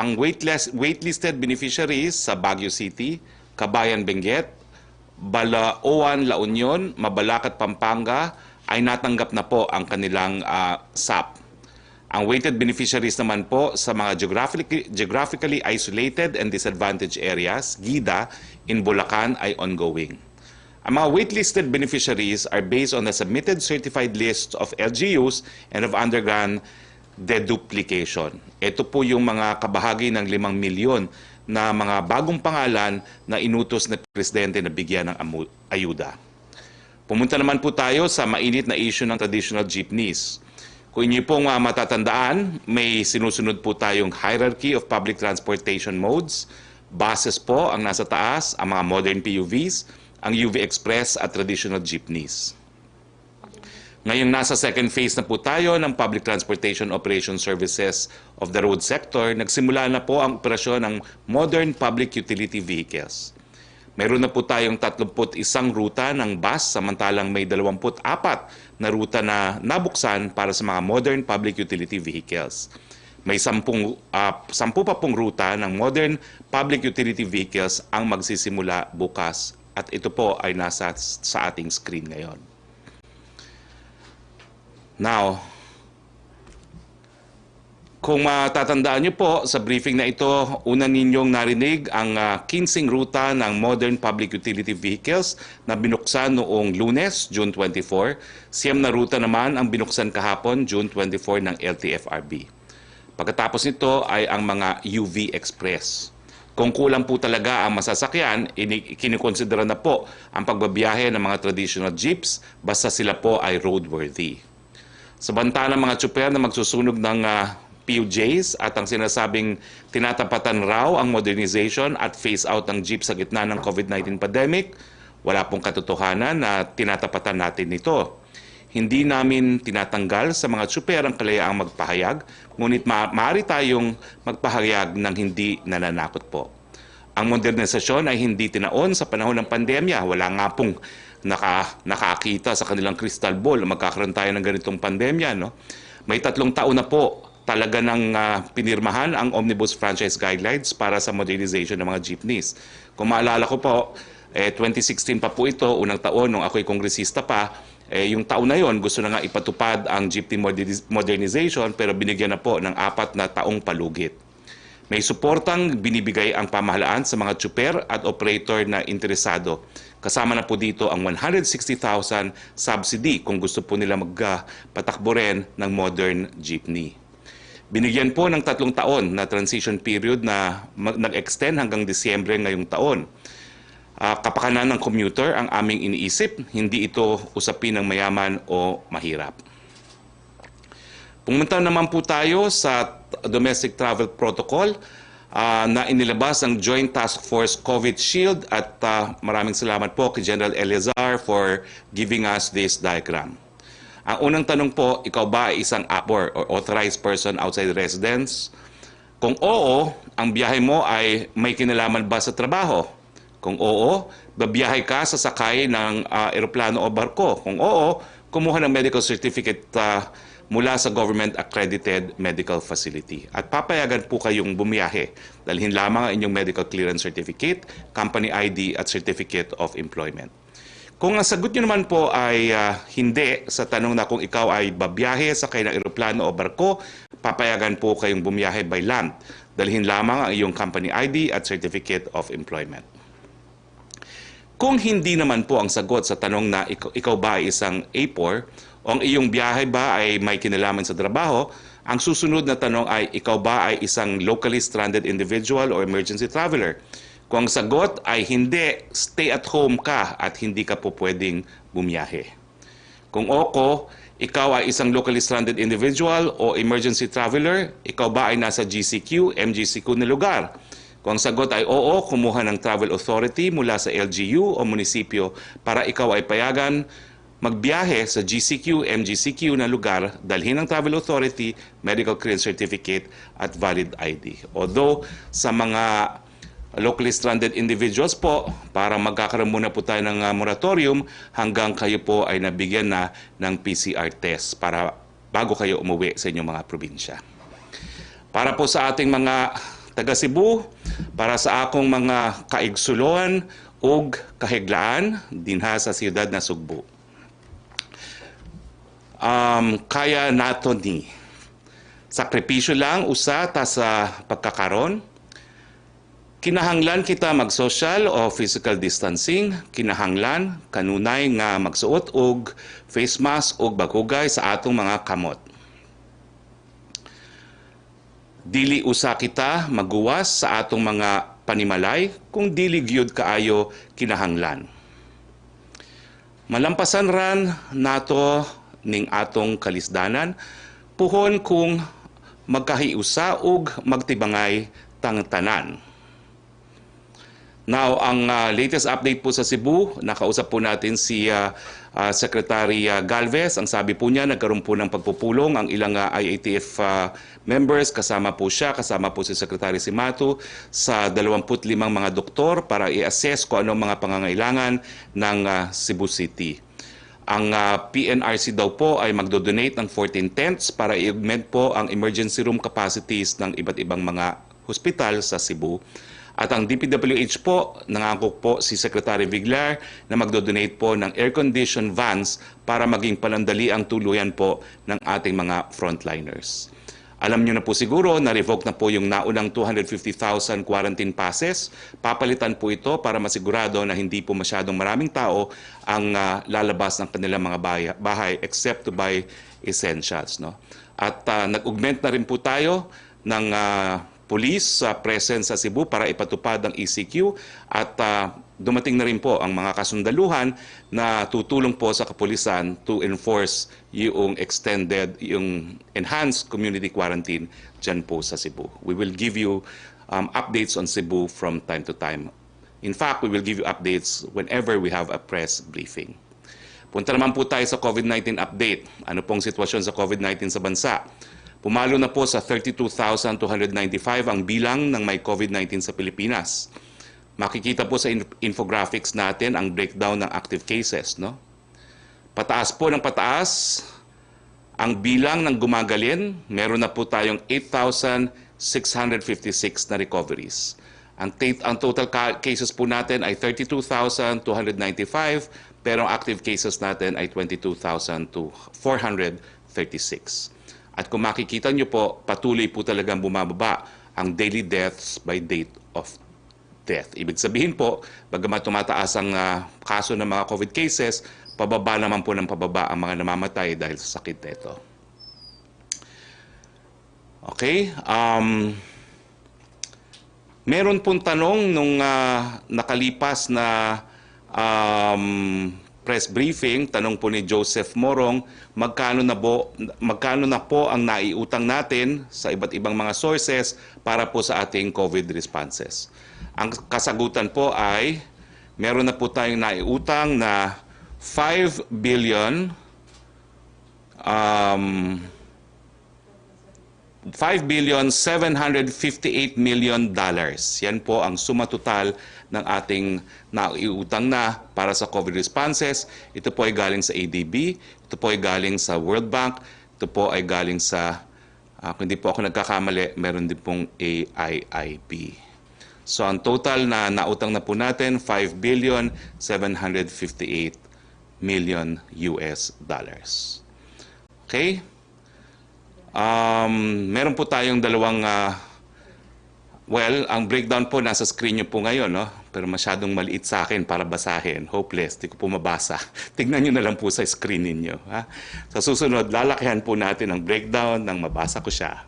ang waitlisted beneficiaries sa Baguio City, Kabayan, Benguet, Balaoan, La Union, Mabalacat, Pampanga ay natanggap na po ang kanilang SAP. Ang weighted beneficiaries naman po sa mga geographically isolated and disadvantaged areas, GIDA, in Bulacan ay ongoing. Ang mga waitlisted beneficiaries are based on the submitted certified list of LGUs and have undergone deduplication. Ito po yung mga kabahagi ng 5 milyon na mga bagong pangalan na inutos na presidente na bigyan ng ayuda. Pumunta naman po tayo sa mainit na issue ng traditional jeepneys. Kung inyo pong matatandaan, may sinusunod po tayong hierarchy of public transportation modes. Buses po ang nasa taas, ang mga modern PUVs, ang UV Express at traditional jeepneys. Ngayong nasa second phase na po tayo ng Public Transportation Operation Services of the Road Sector, nagsimula na po ang operasyon ng Modern Public Utility Vehicles. Meron na po tayong 31 ruta ng bus, samantalang may 24 na ruta na nabuksan para sa mga Modern Public Utility Vehicles. May 10 pa pong ruta ng Modern Public Utility Vehicles ang magsisimula bukas at ito po ay nasa sa ating screen ngayon. Now, kung matatandaan nyo po sa briefing na ito, una ninyong narinig ang 15 ruta ng Modern Public Utility Vehicles na binuksan noong Lunes, June 24. 9 na ruta naman ang binuksan kahapon, June 24 ng LTFRB. Pagkatapos nito ay ang mga UV Express. Kung kulang po talaga ang masasakyan, kinikonsidera na po ang pagbabiyahe ng mga traditional jeeps basta sila po ay roadworthy. Samantalang mga tsuper na magsusunog ng PUJs at ang sinasabing tinatapatan raw ang modernization at phase out ng jeep sa gitna ng COVID-19 pandemic, wala pong katotohanan na tinatapatan natin ito. Hindi namin tinatanggal sa mga tsuper ang kalayaang magpahayag, ngunit maaari tayong magpahayag ng hindi nananakot po. Ang modernisasyon ay hindi tinaon sa panahon ng pandemya. Wala nga pong nakakita sa kanilang crystal ball magkakaroon tayo ng ganitong pandemya. No? May 3 taon na po talaga ng pinirmahan ang Omnibus Franchise Guidelines para sa modernization ng mga jeepneys. Kung maalala ko po, 2016 pa po ito, unang taon nung ako'y kongresista pa, yung taon na yon gusto na nga ipatupad ang jeepney modernization pero binigyan na po ng 4 na taong palugit. May suportang binibigay ang pamahalaan sa mga tsuper at operator na interesado. Kasama na po dito ang 160,000 subsidy kung gusto po nila magpatakbo rin ng modern jeepney. Binigyan po ng 3 taon na transition period na nag-extend hanggang Disyembre ngayong taon. Kapakanan ng commuter ang aming iniisip, hindi ito usapin ng mayaman o mahirap. Pumunta naman po tayo sa Domestic Travel Protocol na inilabas ang Joint Task Force COVID Shield at maraming salamat po kay General Eleazar for giving us this diagram. Ang unang tanong po, ikaw ba ay isang APOR or authorized person outside residence? Kung oo, ang biyahe mo ay may kinalaman ba sa trabaho? Kung oo, babiyahe ka sa sakay ng eroplano o barko? Kung oo, kumuha ng medical certificate mula sa government-accredited medical facility. At papayagan po kayong bumiyahe. Dalhin lamang ang inyong medical clearance certificate, company ID at certificate of employment. Kung ang sagot nyo naman po ay hindi sa tanong na kung ikaw ay babiyahe sa sakay ng eroplano o barko, papayagan po kayong bumiyahe by land. Dalhin lamang ang iyong company ID at certificate of employment. Kung hindi naman po ang sagot sa tanong na ikaw ba ay isang APOR o ang iyong biyahe ba ay may kinalaman sa trabaho, ang susunod na tanong ay ikaw ba ay isang locally stranded individual or emergency traveler? Kung ang sagot ay hindi, stay at home ka at hindi ka po pwedeng bumiyahe. Kung oo, ikaw ay isang locally stranded individual o emergency traveler, ikaw ba ay nasa GCQ, MGCQ na lugar? Kung ang sagot ay oo, kumuha ng travel authority mula sa LGU o munisipyo para ikaw ay payagan magbiyahe sa GCQ, MGCQ na lugar, dalhin ng travel authority, medical clearance certificate at valid ID. Although sa mga locally stranded individuals po, para magkakaroon muna po tayo ng moratorium hanggang kayo po ay nabigyan na ng PCR test para bago kayo umuwi sa inyong mga probinsya. Para po sa ating mga taga Cebu, para sa akong mga kaigsuloan ug kahiglaan dinha sa siyudad na Sugbo. Kaya nato ni sakripisyo lang usa ta sa pagkakaron. Kinahanglan kita mag-social o physical distancing, kinahanglan kanunay nga magsuot og face mask og baghugay sa atong mga kamot. Dili usa kita maguwas sa atong mga panimalay kung dili gyud kaayo kinahanglan. Malampasan ran nato ning atong kalisdanan puhon kung magkahiusa ug magtibangay tang tanan. Now, ang latest update po sa Cebu, nakausap po natin si Secretary Galvez. Ang sabi po niya, nagkaroon po ng pagpupulong ang ilang IATF members. Kasama po siya, kasama po si Secretary Simato sa 25 mga doktor para i-assess kung anong mga pangangailangan ng Cebu City. Ang PNRC daw po ay magdodonate ng 14 tents para i-augment po ang emergency room capacities ng iba't ibang mga hospital sa Cebu. At ang DPWH po, nangako po si Secretary Viglar na magdodonate po ng air-conditioned vans para maging palandali ang tuluyan po ng ating mga frontliners. Alam niyo na po siguro na revoke na po yung naunang 250,000 quarantine passes. Papalitan po ito para masigurado na hindi po masyadong maraming tao ang lalabas ng kanilang mga bahay except to buy essentials. No? At nag-augment na rin po tayo ng police presence sa Cebu para ipatupad ang ECQ at dumating na rin po ang mga kasundaluhan na tutulong po sa kapulisan to enforce yung enhanced community quarantine dyan po sa Cebu. We will give you updates on Cebu from time to time. In fact, we will give you updates whenever we have a press briefing. Punta naman po tayo sa COVID-19 update. Ano pong sitwasyon sa COVID-19 sa bansa? Pumalo na po sa 32,295 ang bilang ng may COVID-19 sa Pilipinas. Makikita po sa infographics natin ang breakdown ng active cases. No? Pataas po ng pataas ang bilang ng gumagaling. Meron na po tayong 8,656 na recoveries. Ang total cases po natin ay 32,295 pero ang active cases natin ay 22,436. At kung makikita nyo po, patuloy po talagang bumababa ang daily deaths by date of death. Ibig sabihin po, bagamat tumataas ang kaso ng mga COVID cases, pababa naman po ng pababa ang mga namamatay dahil sa sakit nito. Okay. Meron pong tanong nung nakalipas na press briefing, tanong po ni Joseph Morong, magkano na po ang naiutang natin sa iba't ibang mga sources para po sa ating COVID responses. Ang kasagutan po ay meron na po tayong naiutang na 5 billion 5,758 million dollars. Yan po ang suma total ng ating naiutang na para sa COVID responses. Ito po ay galing sa ADB, ito po ay galing sa World Bank, ito po ay galing sa, kung hindi po ako nagkakamali, meron din pong AIIB. So ang total na nautang na po natin, 5,758 million US dollars. Okay? Meron po tayong dalawang, ang breakdown po nasa screen nyo po ngayon, no? Pero masyadong maliit sa akin para basahin. Hopeless, di ko po mabasa. Tignan nyo na lang po sa screen ninyo. Ha? Sa susunod, lalakihan po natin ang breakdown nang mabasa ko siya.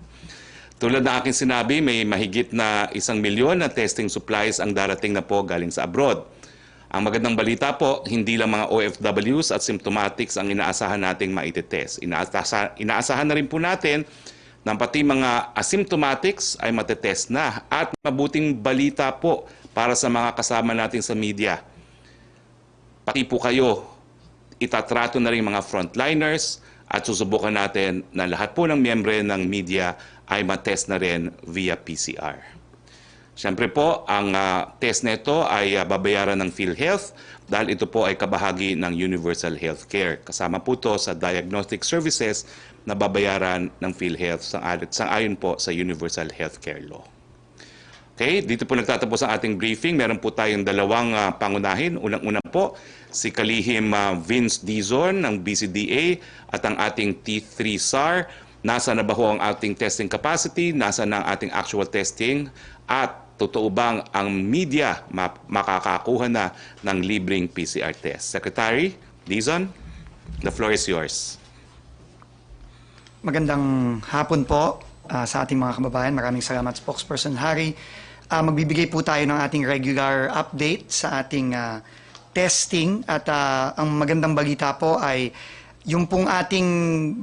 Tulad ng aking sinabi, may mahigit na 1 milyon na testing supplies ang darating na po galing sa abroad. Ang magandang balita po, hindi lang mga OFWs at symptomatics ang inaasahan nating maitetest. Inaasahan na rin po natin na pati mga asymptomatics ay matetest na. At mabuting balita po para sa mga kasama natin sa media. Pati po kayo, itatrato na rin mga frontliners at susubukan natin na lahat po ng miyembro ng media ay matest na rin via PCR. Siyempre po, ang test nito ay babayaran ng PhilHealth dahil ito po ay kabahagi ng Universal Healthcare. Kasama po ito sa diagnostic services na babayaran ng PhilHealth sang-ayon po sa Universal Healthcare Law. Okay, dito po nagtatapos ang ating briefing. Meron po tayong dalawang pangunahin. Unang-una po, si Kalihim Vince Dizon ng BCDA at ang ating T3 SAR. Nasa na ba ho ang ating testing capacity? Nasa na ang ating actual testing? At totoo bang ang media makakakuha na ng libreng PCR test? Secretary Dizon, the floor is yours. Magandang hapon po sa ating mga kababayan. Maraming salamat, Spokesperson Harry. Magbibigay po tayo ng ating regular update sa ating testing at ang magandang balita po ay yung pong ating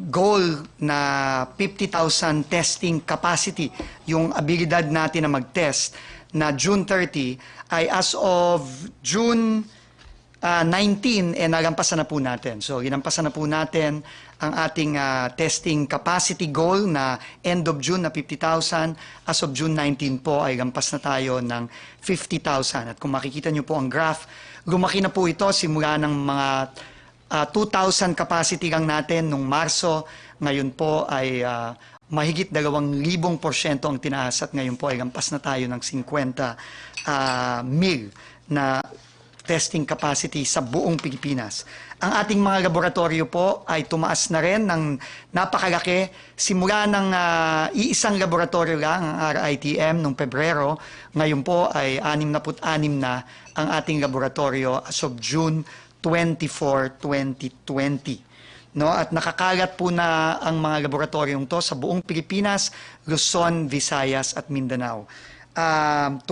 goal na 50,000 testing capacity, yung abilidad natin na mag-test na June 30 ay as of June 19 nalampasan na po natin. So, ginampasan na po natin ang ating testing capacity goal na end of June na 50,000. As of June 19 po ay lampas na tayo ng 50,000. At kung makikita nyo po ang graph, lumaki na po ito simula ng mga 2,000 capacity lang natin nung Marso. Ngayon po ay mahigit 2,000% ang tinaas at ngayon po ay lampas na tayo ng 50,000 na testing capacity sa buong Pilipinas. Ang ating mga laboratorio po ay tumaas na rin ng napakalaki. Simula ng iisang laboratorio lang, ang RITM, noong Pebrero. Ngayon po ay 66 na ang ating laboratorio as of June 24, 2020. No? At nakakalat po na ang mga laboratoryong to sa buong Pilipinas, Luzon, Visayas at Mindanao. 24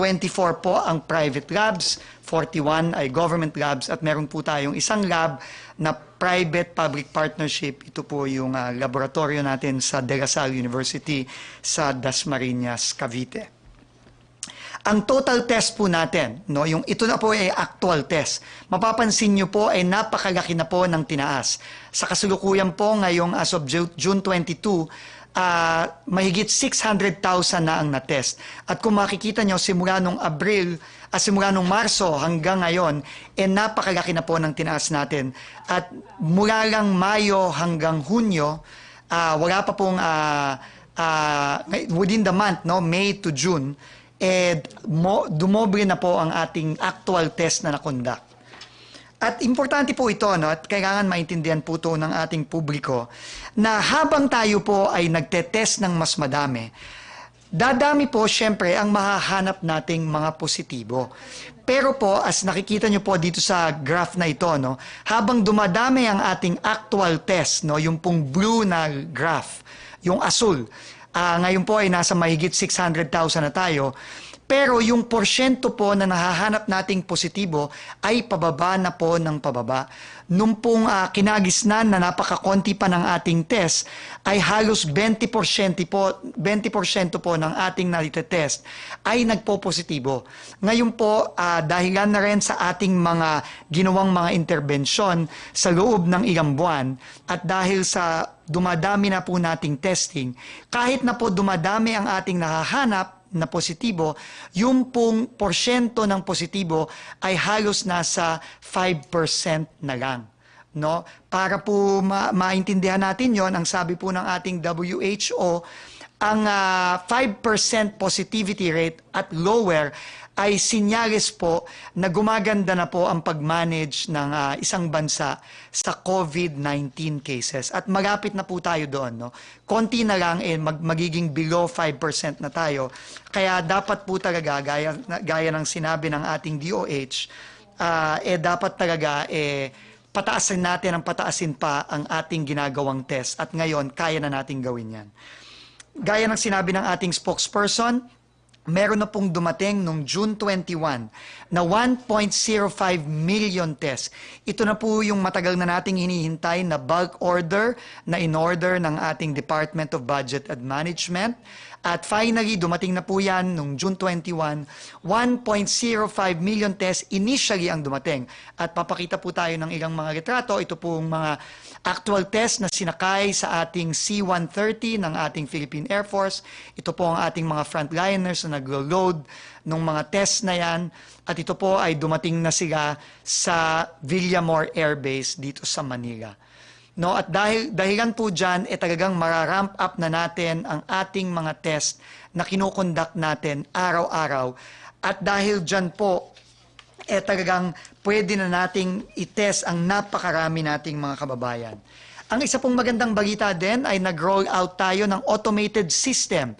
po ang private labs, 41 ay government labs at meron po tayong isang lab na private-public partnership. Ito po yung laboratorio natin sa De La Salle University sa Dasmariñas, Cavite. Ang total test po natin, no, yung ito na po ay actual test. Mapapansin nyo po ay napakalaki na po ng tinaas. Sa kasalukuyan po ngayong as of June 22, mahigit 600,000 na ang na-test. At kung makikita nyo, simula nung simula nung Marso hanggang ngayon, napakalaki na po ng tinaas natin. At mula lang Mayo hanggang Hunyo, wala pa pong within the month, no, May to June, dumoble na po ang ating actual test na na-conduct. At importante po ito, no, at kailangan maintindihan po ito ng ating publiko, na habang tayo po ay nagtetest ng mas madami, dadami po syempre ang mahahanap nating mga positibo. Pero po, as nakikita nyo po dito sa graph na ito, no, habang dumadami ang ating actual test, no, yung pong blue na graph, yung asul, ngayon po ay nasa mahigit 600,000 na tayo. Pero yung porsyento po na nahahanap nating positibo ay pababa na po ng pababa. Nung pong kinagisnan na napakakonti pa ng ating test, ay halos 20% po ng ating nalitetest ay nagpo-positibo. Ngayon po, dahilan na rin sa ating mga ginawang mga interbensyon sa loob ng ilang buwan at dahil sa dumadami na po nating testing, kahit na po dumadami ang ating nahahanap na positibo, yung pong porsyento ng positibo ay halos nasa 5% na lang. No? Para po maintindihan natin yon, ang sabi po ng ating WHO, ang 5% positivity rate at lower ay sinyales po na gumaganda na po ang pag-manage ng isang bansa sa COVID-19 cases. At malapit na po tayo doon. No? Konti na lang, magiging below 5% na tayo. Kaya dapat po talaga, gaya ng sinabi ng ating DOH, dapat talaga pataasin natin ang pataasin pa ang ating ginagawang test. At ngayon, kaya na natin gawin yan. Gaya ng sinabi ng ating spokesperson, meron na pong dumating noong June 21 na 1.05 million tests. Ito na po yung matagal na nating hinihintay na bulk order na in-order ng ating Department of Budget and Management. At finally, dumating na po yan noong June 21, 1.05 million tests initially ang dumating. At papakita po tayo ng ilang mga retrato. Ito po mga actual test na sinakay sa ating C-130 ng ating Philippine Air Force. Ito po ang ating mga frontliners na naglo-load ng mga test na yan. At ito po ay dumating na sila sa Villamor Air Base dito sa Manila. No, at dahilan po dyan, talagang mararamp up na natin ang ating mga test na kinokonduct natin araw-araw. At dahil dyan po, talagang pwede na nating itest ang napakarami nating mga kababayan. Ang isa pong magandang balita din ay nag-roll out tayo ng automated system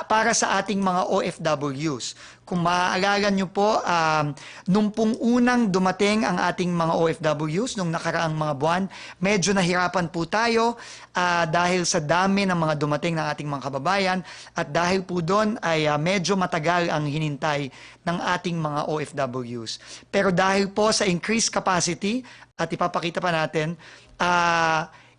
para sa ating mga OFWs. Kung maaalala nyo po, nung pong unang dumating ang ating mga OFWs, nung nakaraang mga buwan, medyo nahirapan po tayo dahil sa dami ng mga dumating ng ating mga kababayan at dahil po doon ay medyo matagal ang hinintay ng ating mga OFWs. Pero dahil po sa increased capacity, at ipapakita pa natin,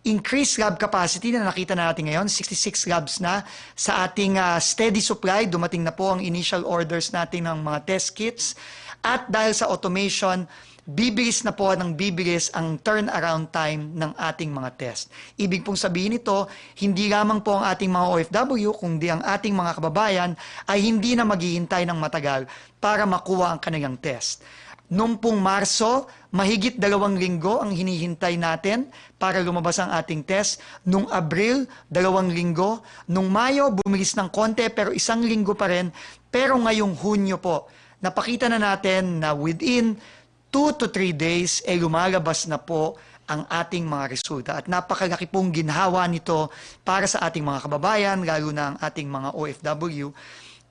increased lab capacity na nakita na natin ngayon, 66 labs na sa ating steady supply. Dumating na po ang initial orders natin ng mga test kits. At dahil sa automation, bibilis na po ng bibilis ang turnaround time ng ating mga test. Ibig pong sabihin nito, hindi lamang po ang ating mga OFW, kundi ang ating mga kababayan ay hindi na maghihintay ng matagal para makuha ang kanilang test. Noong pong Marso, mahigit 2 linggo ang hinihintay natin para lumabas ang ating test. Noong Abril, 2 linggo. Noong Mayo, bumilis ng konti pero 1 linggo pa rin. Pero ngayong Hunyo po, napakita na natin na within 2 to 3 days, lumalabas na po ang ating mga resulta. At napakalaki pong ginhawa nito para sa ating mga kababayan, lalo na ang ating mga OFW.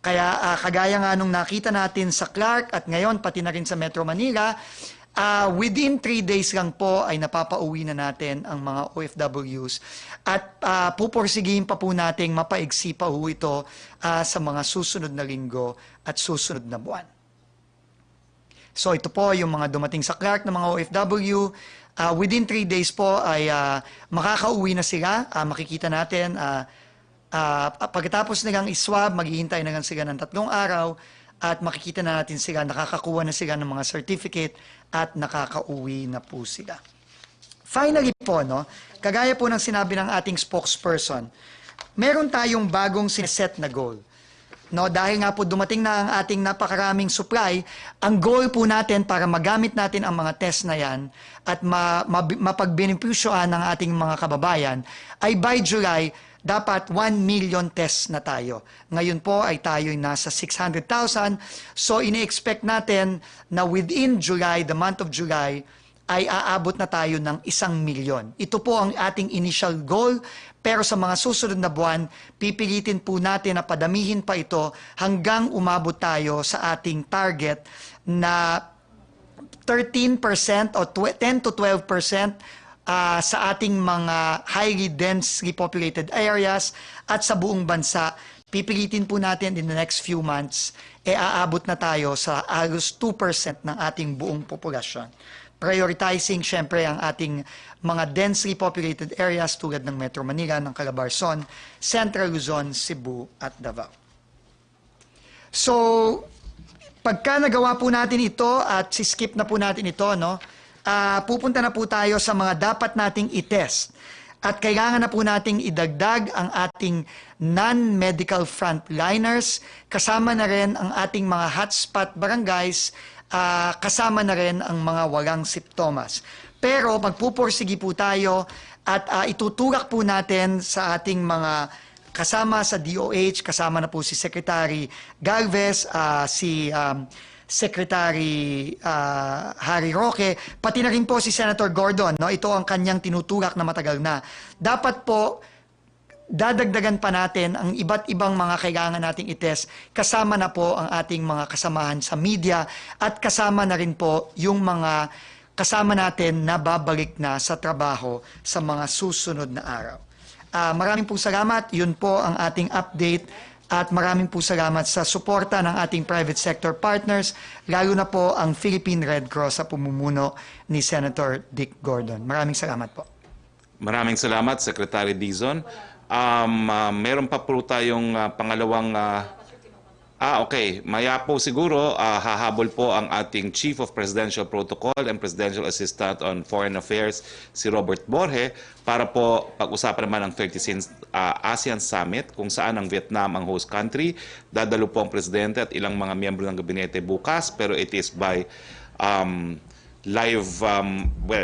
Kaya kagaya nga nung nakita natin sa Clark at ngayon pati na rin sa Metro Manila, within 3 days lang po ay napapauwi na natin ang mga OFWs. At pupursigihin pa po natin mapaigsi pa po ito sa mga susunod na linggo at susunod na buwan. So ito po yung mga dumating sa Clark na mga OFW. Within 3 days po ay makakauwi na sila. Makikita natin pagkatapos nilang iswab, maghihintay na lang sila ng 3 araw at makikita na natin sila, nakakakuha na sila ng mga certificate at nakakauwi na po sila. Finally po, no, kagaya po ng sinabi ng ating spokesperson, meron tayong bagong sineset na goal. No, dahil nga po dumating na ang ating napakaraming supply, ang goal po natin para magamit natin ang mga test na yan at mapagbenepisyoan ng ating mga kababayan ay by July, dapat 1 million tests na tayo. Ngayon po ay tayo nasa 600,000. So ini-expect natin na within July, the month of July, ay aabot na tayo ng 1 milyon. Ito po ang ating initial goal. Pero sa mga susunod na buwan, pipilitin po natin na padamihin pa ito hanggang umabot tayo sa ating target na 13% o 10 to 12% sa ating mga highly densely populated areas at sa buong bansa. Pipilitin po natin in the next few months, aabot na tayo sa halos 2% ng ating buong populasyon. Prioritizing syempre ang ating mga densely populated areas tulad ng Metro Manila, ng Calabarzon, Central Luzon, Cebu at Davao. So, pagka nagawa po natin ito at si-skip na po natin ito, no, pupunta na po tayo sa mga dapat nating i-test. At kailangan na po nating idagdag ang ating non-medical frontliners, kasama na rin ang ating mga hotspot barangays, kasama na rin ang mga walang simptomas. Pero magpupursigi po tayo at itutulak po natin sa ating mga kasama sa DOH, kasama na po si Secretary Galvez, si Secretary Harry Roque, pati na rin po si Senator Gordon. No? Ito ang kanyang tinutulak na matagal na. Dapat po, dadagdagan pa natin ang iba't ibang mga kailangan nating itest. Kasama na po ang ating mga kasamahan sa media at kasama na rin po yung mga kasama natin na babalik na sa trabaho sa mga susunod na araw. Maraming po salamat. Yun po ang ating update. At maraming po salamat sa suporta ng ating private sector partners, lalo na po ang Philippine Red Cross sa pamumuno ni Senator Dick Gordon. Maraming salamat po. Maraming salamat, Secretary Dizon. Meron pa po tayong pangalawang... okay. Maya po siguro, hahabol po ang ating Chief of Presidential Protocol and Presidential Assistant on Foreign Affairs, si Robert Borge, para po pag-usapan naman ang 36th ASEAN Summit, kung saan ang Vietnam ang host country. Dadalo po ang Presidente at ilang mga miyembro ng gabinete bukas, pero it is by live,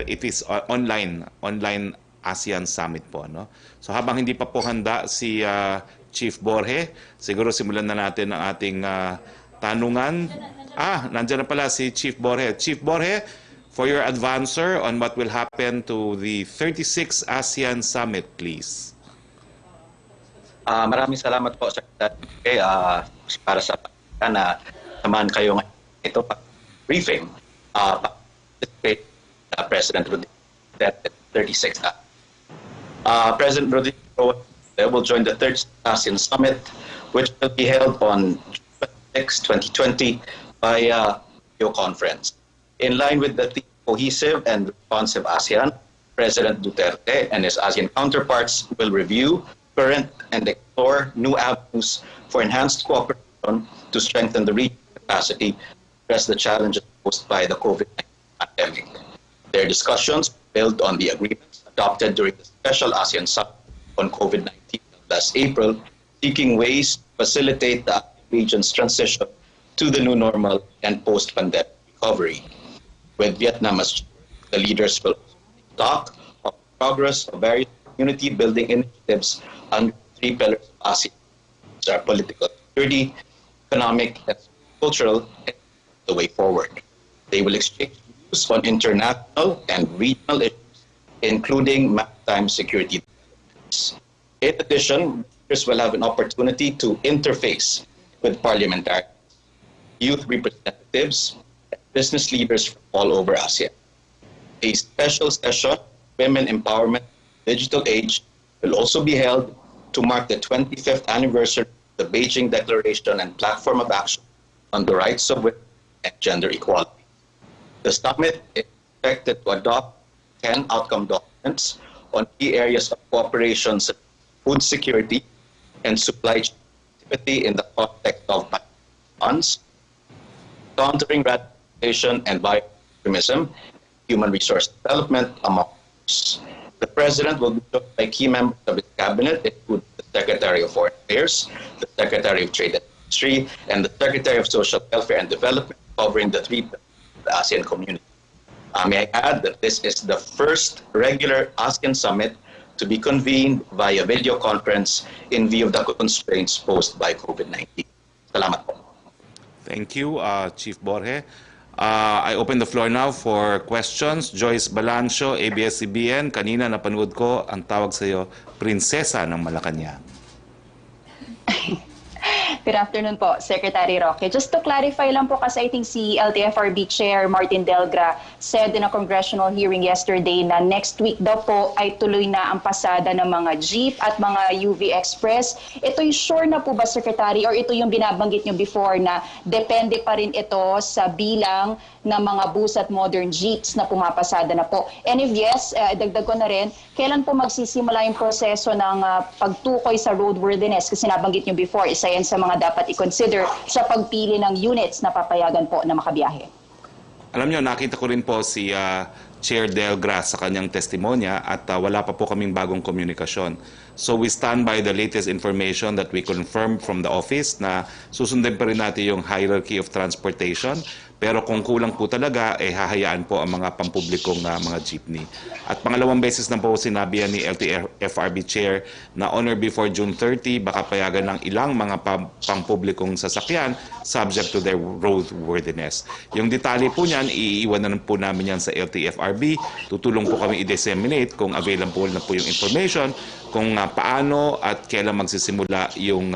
it is online ASEAN Summit po. No? So habang hindi pa po handa si Chief Borge. Siguro simulan na natin ang ating tanungan. Nandiyan na pala si Chief Borge. Chief Borge, for your advancer on what will happen to the 36th ASEAN Summit, please. Maraming salamat po sa para sa na samahan kayo ngayon ito briefing President Rodrigo 36. President Rodrigo will join the third ASEAN Summit, which will be held on June 6, 2020 by video conference. In line with the theme Cohesive and Responsive ASEAN, President Duterte and his ASEAN counterparts will review current and explore new avenues for enhanced cooperation to strengthen the regional capacity to address the challenges posed by the COVID-19 pandemic. Their discussions build on the agreements adopted during the special ASEAN Summit on COVID-19 last April, seeking ways to facilitate the region's transition to the new normal and post-pandemic recovery. With Vietnam as chair, the leaders will talk of progress of various community-building initiatives under three pillars of ASEAN, which are political security, economic, and cultural, and the way forward. They will exchange views on international and regional issues, including maritime security. In addition, leaders will have an opportunity to interface with parliamentarians, youth representatives, and business leaders from all over ASEAN. A special session, Women Empowerment, Digital Age, will also be held to mark the 25th anniversary of the Beijing Declaration and Platform of Action on the Rights of Women and Gender Equality. The summit is expected to adopt 10 outcome documents on key areas of cooperation such as food security and supply chain activity in the context of funds, countering radicalization and bioextremism, human resource development, among others. The President will be joined by key members of his cabinet, including the Secretary of Foreign Affairs, the Secretary of Trade and Industry, and the Secretary of Social Welfare and Development, covering the three pillars of the ASEAN community. May I add that this is the first regular ASEAN Summit to be convened via video conference in view of the constraints posed by COVID-19. Salamat po. Thank you, Chief Borge. I open the floor now for questions. Joyce Balancio, ABS-CBN. Kanina napanood ko ang tawag sa iyo, Prinsesa ng Malacanang. Good afternoon po, Secretary Roque. Just to clarify lang po, kasi I think si LTFRB Chair Martin Delgra said in a congressional hearing yesterday na next week daw po ay tuloy na ang pasada ng mga jeep at mga UV Express. Ito'y sure na po ba, Secretary, or ito yung binabanggit nyo before na depende pa rin ito sa bilang ng mga bus at modern jeeps na pumapasada na po? And if yes, dagdag ko na rin, kailan po magsisimula yung proseso ng pagtukoy sa roadworthiness? Kasi nabanggit nyo before, isa yan sa mga dapat i-consider sa pagpili ng units na papayagan po na makabiyahe. Alam nyo, nakita ko rin po si Chair Delgra sa kanyang testimonya at wala pa po kaming bagong komunikasyon. So we stand by the latest information that we confirmed from the office na susundin pa rin natin yung hierarchy of transportation. Pero kung kulang po talaga, hahayaan po ang mga pampublikong mga jeepney. At pangalawang beses na po sinabi ni LTFRB Chair na on or before June 30, baka payagan ng ilang mga pampublikong sasakyan subject to their roadworthiness. Yung detalye po niyan, iiwanan po namin yan sa LTFRB. Tutulong po kami i-disseminate kung available na po yung information kung paano at kailan magsisimula yung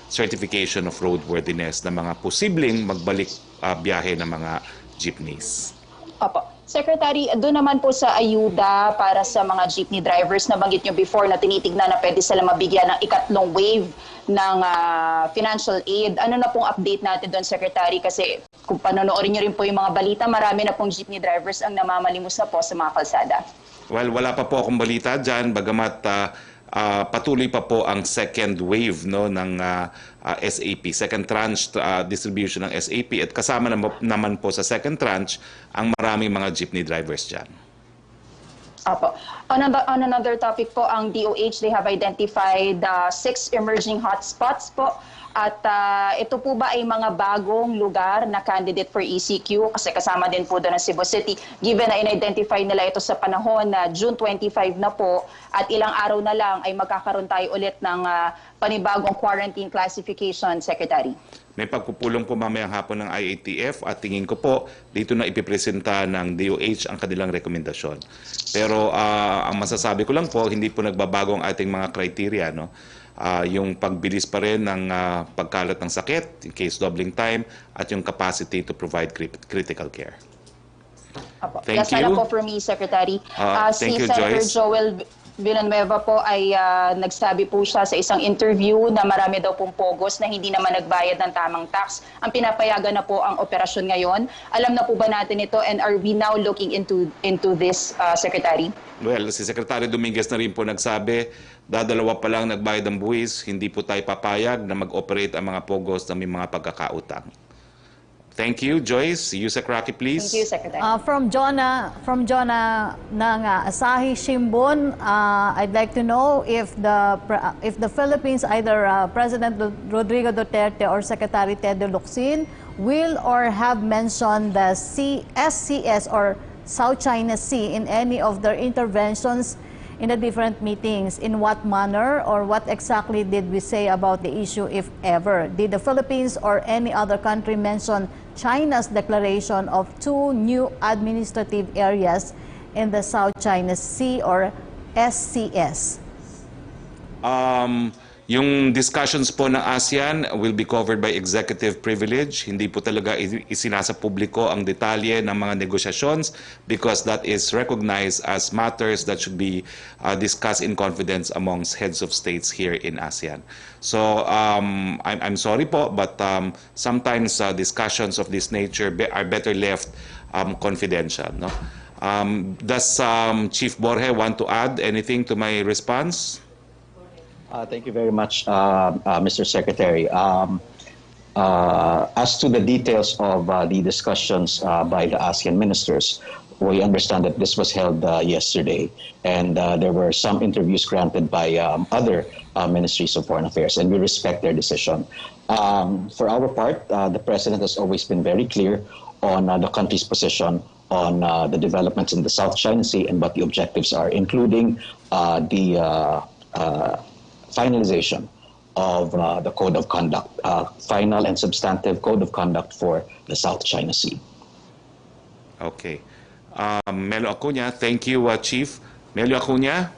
certification of roadworthiness na mga posibleng magbalik biyahe ng mga jeepneys. Opo. Secretary, doon naman po sa ayuda para sa mga jeepney drivers na banggit nyo before na tinitignan na pwede sila mabigyan ng ikatlong wave ng financial aid. Ano na pong update natin doon, Secretary? Kasi kung panonoodin nyo rin po yung mga balita, marami na pong jeepney drivers ang namamalimos na po sa mga kalsada. Well, wala pa po akong balita dyan, bagamat patuloy pa po ang second wave ng SAP, second tranche distribution ng SAP, at kasama naman po sa second tranche ang maraming mga jeepney drivers dyan. Opo. On another topic po, ang DOH, they have identified 6 emerging hotspots po At ito po ba ay mga bagong lugar na candidate for ECQ? Kasi kasama din po doon ang Cebu City. Given na in-identify nila ito sa panahon na June 25 na po at ilang araw na lang ay magkakaroon tayo ulit ng panibagong quarantine classification, Secretary. May pagpupulong po mamayang hapon ng IATF at tingin ko po dito na ipipresenta ng DOH ang kanilang rekomendasyon. Pero ang masasabi ko lang po, hindi po nagbabago ang ating mga criteria, no? Yung pagbilis pa rin ng pagkalat ng sakit, yung case doubling time, at yung capacity to provide critical care. Thank Last na you. po for me, Secretary. Thank you, Senator Joyce. Joel Villanueva po ay nagsabi po siya sa isang interview na marami daw pong pogos na hindi naman nagbayad ng tamang tax. Ang pinapayagan na po ang operasyon ngayon. Alam na po ba natin ito, and are we now looking into this, Secretary? Well, si Secretary Dominguez na rin po nagsabi, dadalawa pa lang nagbayad ng buwis, hindi po tayo papayag na mag-operate ang mga pogos na may mga pagkakautang. Thank you, Joyce. Yusek Roque, please. Thank you, Secretary. From Jonah ng Asahi Shimbun, I'd like to know if the Philippines, either President Rodrigo Duterte or Secretary Ted Locsin, will or have mentioned the SCS or South China Sea in any of their interventions in the different meetings. In what manner or what exactly did we say about the issue, if ever? Did the Philippines or any other country mention China's declaration of 2 new administrative areas in the South China Sea or SCS? Yung discussions po ng ASEAN will be covered by executive privilege. Hindi po talaga isinasa publiko ang detalye ng mga negosyasyons because that is recognized as matters that should be discussed in confidence amongst heads of states here in ASEAN. So I'm sorry po, but sometimes discussions of this nature are better left confidential. No? Does Chief Borge want to add anything to my response? Thank you very much, Mr. Secretary. As to the details of the discussions by the ASEAN ministers, we understand that this was held yesterday, and there were some interviews granted by other ministries of foreign affairs, and we respect their decision. For our part, the President has always been very clear on the country's position on the developments in the South China Sea and what the objectives are, including the finalization of the Code of Conduct, final and substantive Code of Conduct for the South China Sea. Okay. Melo Acuña, thank you, Chief. Melo Acuña?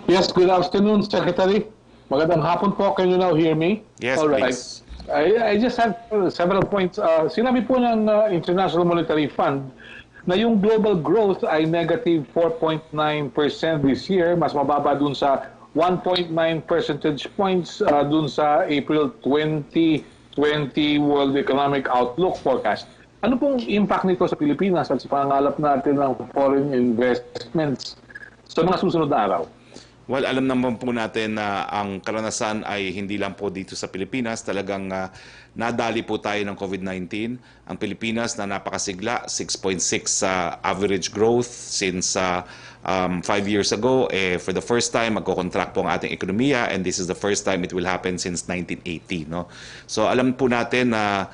Yes, good afternoon, Secretary. Magandang hapon po. Can you now hear me? Yes, all right. please. I just have several points. Sinabi po ng International Monetary Fund na yung global growth ay negative 4.9% this year, mas mababa dun sa 1.9 percentage points dun sa April 2020 World Economic Outlook forecast. Ano pong impact nito sa Pilipinas at sa pangangalap natin ng foreign investments sa mga susunod na araw? Well, alam naman po natin na ang karanasan ay hindi lang po dito sa Pilipinas. Talagang nadali po tayo ng COVID-19. Ang Pilipinas na napakasigla, 6.6 average growth since 5 years ago. For the first time, magko-contract po ang ating ekonomiya, and this is the first time it will happen since 1980. No? So alam po natin na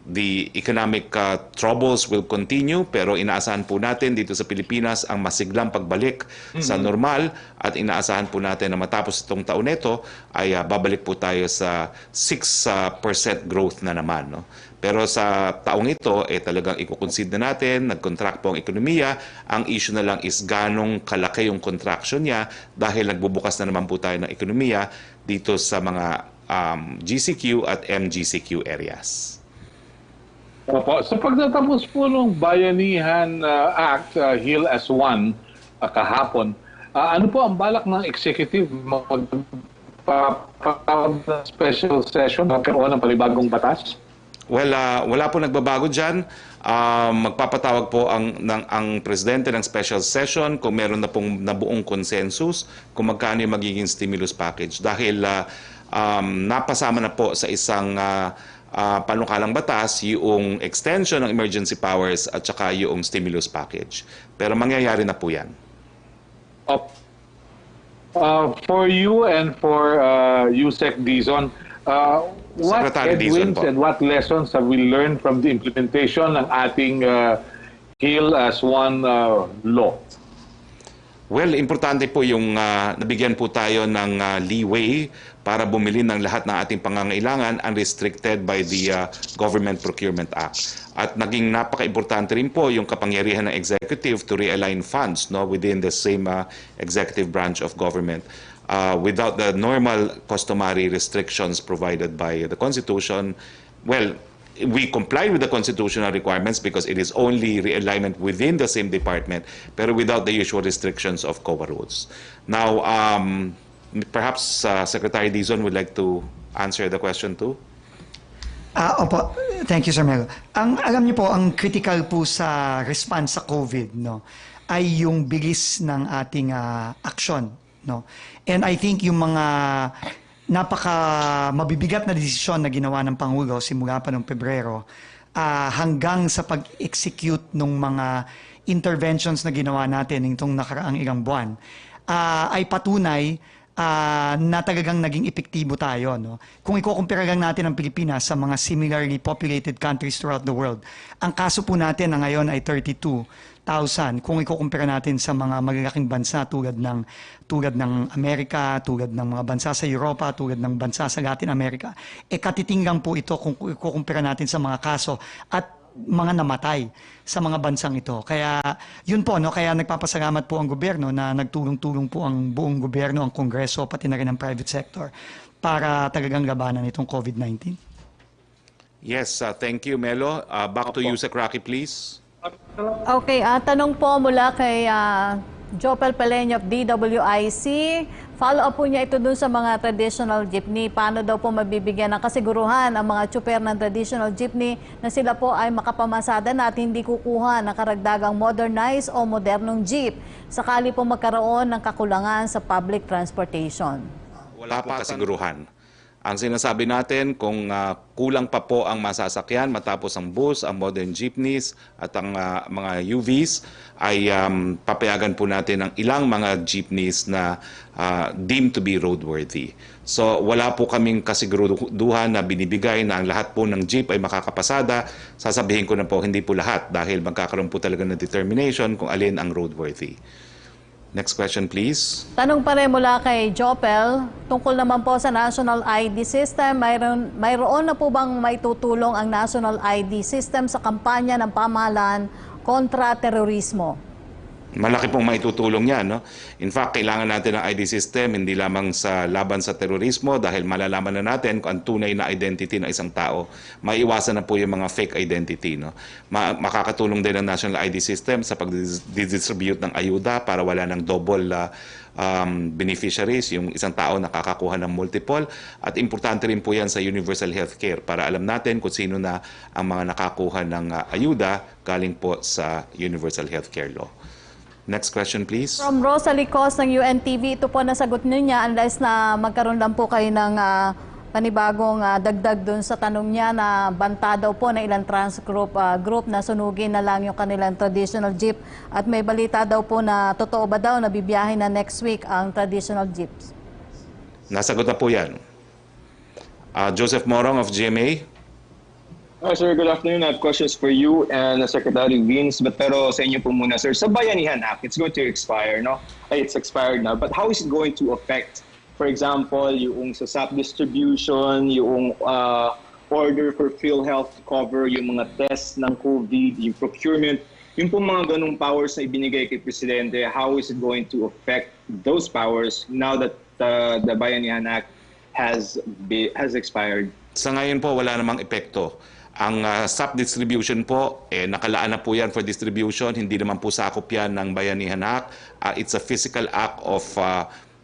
the economic troubles will continue, pero inaasahan po natin dito sa Pilipinas ang masiglang pagbalik sa normal, at inaasahan po natin na matapos itong taon nito ay babalik po tayo sa 6% growth na naman. No? Pero sa taong ito, talagang i-concede na natin, nag-contract po ang ekonomiya. Ang issue na lang is ganong kalaki yung contraction niya dahil nagbubukas na naman po tayo ng ekonomiya dito sa mga GCQ at MGCQ areas. Opo. So pagtatapos po ng Bayanihan Act, Heal as One, kahapon, ano po ang balak ng executive magpapatawag ng special session magkaroon ng panibagong batas? Well, wala po nagbabago dyan. Magpapatawag po ang presidente ng special session kung meron na pong nabuong consensus kung magkano yung magiging stimulus package. Dahil napasama na po sa isang panukalang batas yung extension ng emergency powers at saka yung stimulus package. Pero mangyayari na po yan. For you and for USEC Dizon, what Secretary Dizon headwinds po. and what lessons have we learned from the implementation ng ating Heal as One law? Well, importante po yung nabigyan po tayo ng leeway para bumili ng lahat ng ating pangangailangan unrestricted by the Government Procurement Act. At naging napaka-importante rin po yung kapangyarihan ng executive to realign funds within the same executive branch of government. Without the normal customary restrictions provided by the Constitution, well, we comply with the constitutional requirements because it is only realignment within the same department, pero without the usual restrictions of COA rules. Now, perhaps Secretary Dizon would like to answer the question too. Opo, thank you, Sir Melo. Alam niyo po, ang critical po sa response sa COVID, ay yung bilis ng ating aksyon, And I think yung mga napaka mabibigat na desisyon na ginawa ng Pangulo simula pa noong Pebrero hanggang sa pag-execute ng mga interventions na ginawa natin nitong nakaraang ilang buwan ay patunay na talagang naging epektibo tayo. Kung ikukumpira lang natin ang Pilipinas sa mga similarly populated countries throughout the world, ang kaso po natin na ngayon ay 32,000. Kung ikukumpira natin sa mga malalaking bansa tulad ng Amerika, tulad ng mga bansa sa Europa, tulad ng bansa sa Latin America, katiting lang po ito kung ikukumpira natin sa mga kaso at mga namatay sa mga bansang ito. Kaya yun po, kaya nagpapasalamat po ang gobyerno na nagtulong-tulong po ang buong gobyerno, ang Kongreso, pati na rin ang private sector para talagang labanan itong COVID-19. Yes, thank you, Melo. Back to you, Sec. Roque, please. Okay, tanong po mula kay Jopel Peleño of DWIC. Follow-up po niya ito dun sa mga traditional jeepney. Paano daw po mabibigyan ng kasiguruhan ang mga tsuper ng traditional jeepney na sila po ay makapamasada na at hindi kukuha ng karagdagang modernized o modernong jeep sakali po magkaroon ng kakulangan sa public transportation? Wala pa kasiguruhan. Ang sinasabi natin, kung kulang pa po ang masasakyan matapos ang bus, ang modern jeepneys at ang mga UVs, ay papayagan po natin ang ilang mga jeepneys na deemed to be roadworthy. So wala po kaming kasiguruduhan na binibigay na ang lahat po ng jeep ay makakapasada. Sasabihin ko na po, hindi po lahat dahil magkakaroon po talaga ng determination kung alin ang roadworthy. Next question, please. Tanong pa rin mula kay Jopel, tungkol naman po sa National ID System, mayroon na po bang maitutulong ang National ID System sa kampanya ng pamahalaan kontra terorismo? Malaki pong maitutulong yan. In fact, kailangan natin ng ID system hindi lamang sa laban sa terorismo dahil malalaman na natin kung ang tunay na identity ng isang tao. Maiwasan na po yung mga fake identity. Makakatulong din ang National ID system sa pag-distribute ng ayuda para wala ng double beneficiaries, yung isang tao nakakakuha ng multiple. At importante rin po yan sa universal healthcare para alam natin kung sino na ang mga nakakuha ng ayuda galing po sa universal healthcare law. Next question, please. From Rosalie Cos ng UNTV, ito po nasagot niya unless na magkaroon lang po kayo ng panibagong dagdag dun sa tanong niya na banta daw po na ilang trans group na sunugin na lang yung kanilang traditional jeep. At may balita daw po na totoo ba daw na bibiyahin na next week ang traditional jeeps? Nasagot na po yan. Joseph Morong of GMA. Hi, sir. Good afternoon. I have questions for you and Secretary Vince. But pero sa inyo po muna, sir. Sa Bayanihan Act, it's going to expire, no? It's expired now. But how is it going to affect, for example, yung sa SAP distribution, yung order for PhilHealth to cover yung mga tests ng COVID, yung procurement, yung po mga ganung powers na ibinigay kay Presidente, how is it going to affect those powers now that the Bayanihan Act has expired? Sa ngayon po, wala namang epekto. Ang SAP distribution po, nakalaan na po yan for distribution. Hindi naman po sakop yan ng Bayanihan Act. It's a physical act of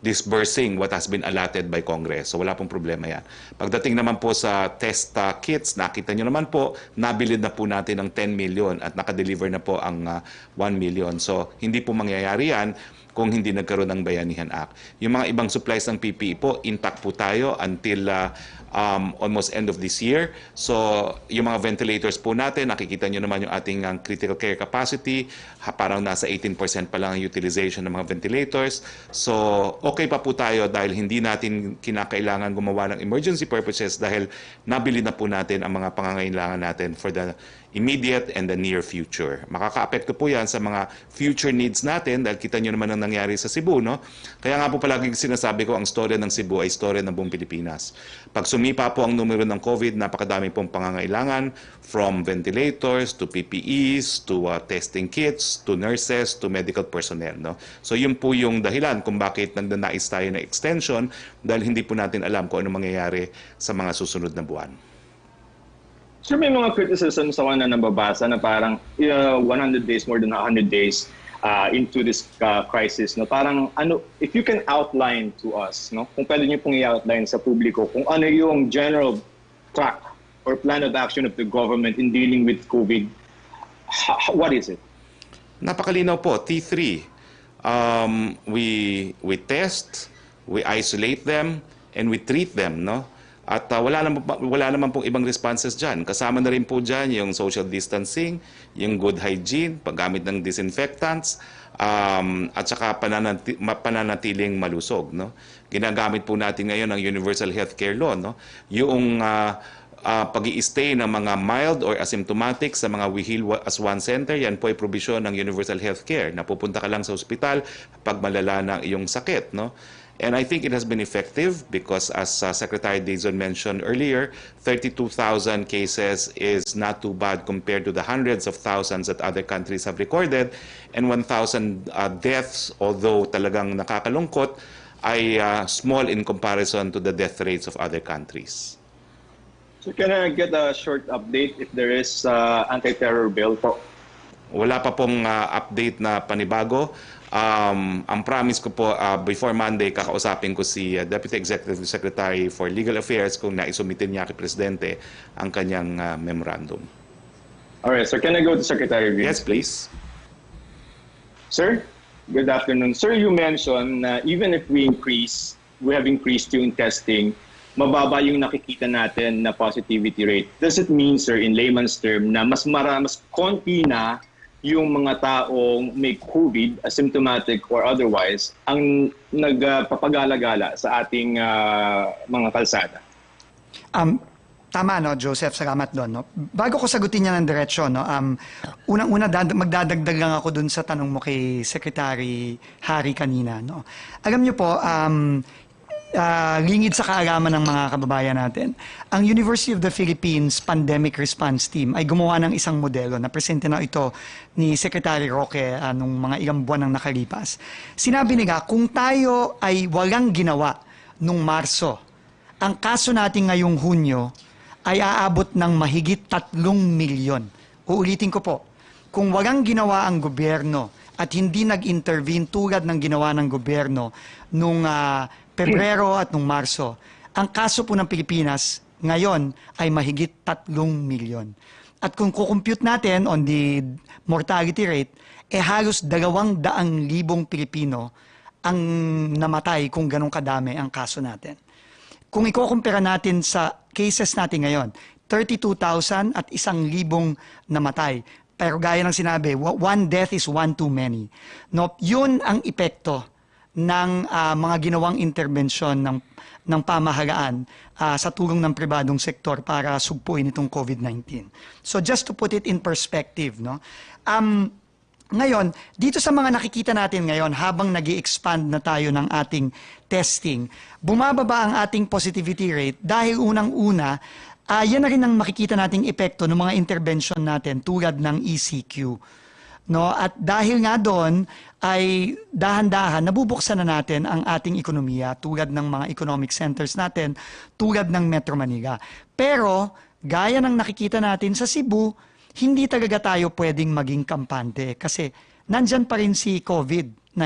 disbursing what has been allotted by Congress. So wala pong problema yan. Pagdating naman po sa test kits, nakita nyo naman po, nabilid na po natin ng 10 million at nakadeliver na po ang 1 million. So hindi po mangyayari yan kung hindi nagkaroon ng Bayanihan Act. Yung mga ibang supplies ng PPE po, intact po tayo until almost end of this year. So, yung mga ventilators po natin, nakikita nyo naman yung ating critical care capacity, parang nasa 18% pa lang ang utilization ng mga ventilators. So, okay pa po tayo dahil hindi natin kinakailangan gumawa ng emergency purposes dahil nabili na po natin ang mga pangangailangan natin for the immediate and the near future. Makaka-apekto po yan sa mga future needs natin dahil kita nyo naman ang nangyari sa Cebu, no? Kaya nga po palagi sinasabi ko, ang storya ng Cebu ay storya ng buong Pilipinas. Pag sumipa po ang numero ng COVID, napakadami pong pangangailangan from ventilators to PPEs to testing kits to nurses to medical personnel, no? So yun po yung dahilan kung bakit nagnanais tayo ng extension dahil hindi po natin alam kung ano mangyayari sa mga susunod na buwan. Sir, may mga criticisms ako na nababasa na parang 100 days, more than 100 days into this crisis. No? Parang ano, if you can outline to us, no? Kung pwede niyo pong i-outline sa publiko kung ano yung general track or plan of action of the government in dealing with COVID, what is it? Napakalinaw po, T3. We test, we isolate them, and we treat them, no? At wala naman pong ibang responses dyan. Kasama na rin po dyan yung social distancing, yung good hygiene, paggamit ng disinfectants, at saka pananatiling malusog. No? Ginagamit po natin ngayon ang Universal Healthcare Law. No? Yung pag-i-stay ng mga mild or asymptomatic sa mga We Heal as One Center, yan po ay probisyon ng Universal Healthcare. Napupunta ka lang sa ospital pag malala na iyong sakit. No? And I think it has been effective because as Secretary Dizon mentioned earlier, 32,000 cases is not too bad compared to the hundreds of thousands that other countries have recorded. And 1,000 deaths, although talagang nakakalungkot, ay small in comparison to the death rates of other countries. So can I get a short update if there is anti-terror bill po? Wala pa pong update na panibago. Ang promise ko po, before Monday, kakausapin ko si Deputy Executive Secretary for Legal Affairs kung naisumitin niya kay Presidente ang kanyang memorandum. Alright, so can I go to Secretary Vince? Yes, please. Sir, good afternoon. Sir, you mentioned na even if we have increased yung testing, mababa yung nakikita natin na positivity rate. Does it mean, sir, in layman's term, na mas konti na yung mga taong may COVID, asymptomatic or otherwise, ang nagpapagala-gala sa ating mga kalsada? Tama, no, Joseph, salamat doon. No? Bago ko sagutin niya ng diretsyo, no, unang-una magdadagdag lang ako doon sa tanong mo kay Secretary Harry kanina. No? Alam niyo po, lingid sa kaalaman ng mga kababayan natin, ang University of the Philippines Pandemic Response Team ay gumawa ng isang modelo na presente na ito ni Secretary Roque nung mga ilang buwan ang nakalipas. Sinabi nila, kung tayo ay walang ginawa nung Marso, ang kaso natin ngayong Hunyo ay aabot ng mahigit 3 milyon. Uulitin ko po, kung walang ginawa ang gobyerno at hindi nag-intervene tulad ng ginawa ng gobyerno nung Pebrero at nung Marso, ang kaso po ng Pilipinas ngayon ay mahigit 3 milyon. At kung kukompute natin on the mortality rate, halos 200,000 Pilipino ang namatay kung ganun kadami ang kaso natin. Kung ikukumpira natin sa cases natin ngayon, 32,000 at 1,000 namatay. Pero gaya ng sinabi, one death is one too many. No, yun ang epekto ng mga ginawang intervensyon ng pamahalaan sa tulong ng pribadong sektor para sugpuin itong COVID-19. So just to put it in perspective, no? Ngayon, dito sa mga nakikita natin ngayon, habang nag-i-expand na tayo ng ating testing, bumababa ang ating positivity rate dahil unang-una, yan na rin ang makikita nating epekto ng mga intervention natin tulad ng ECQ. No? At dahil nga doon ay dahan-dahan nabubuksan na natin ang ating ekonomiya tulad ng mga economic centers natin, tulad ng Metro Manila. Pero gaya ng nakikita natin sa Cebu, hindi talaga tayo pwedeng maging kampante kasi nandyan pa rin si COVID-19.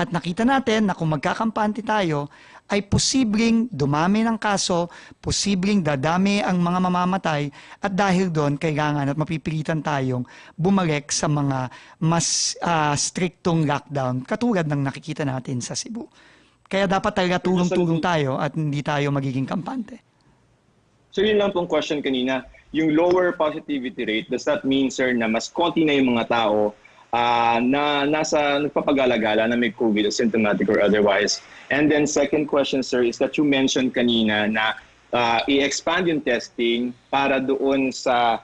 At nakita natin na kung magkakampante tayo, ay posibleng dumami ng kaso, posibleng dadami ang mga mamamatay, at dahil doon kailangan at mapipilitan tayong bumalik sa mga mas striktong lockdown katulad ng nakikita natin sa Cebu. Kaya dapat talaga tulong-tulong tayo at hindi tayo magiging kampante. So yun lang pong question kanina, yung lower positivity rate, does that mean, sir, na mas konti na yung mga tao na nagpapagala-gala na may COVID or symptomatic or otherwise? And then second question, sir, is that you mentioned kanina na i-expand yung testing para doon sa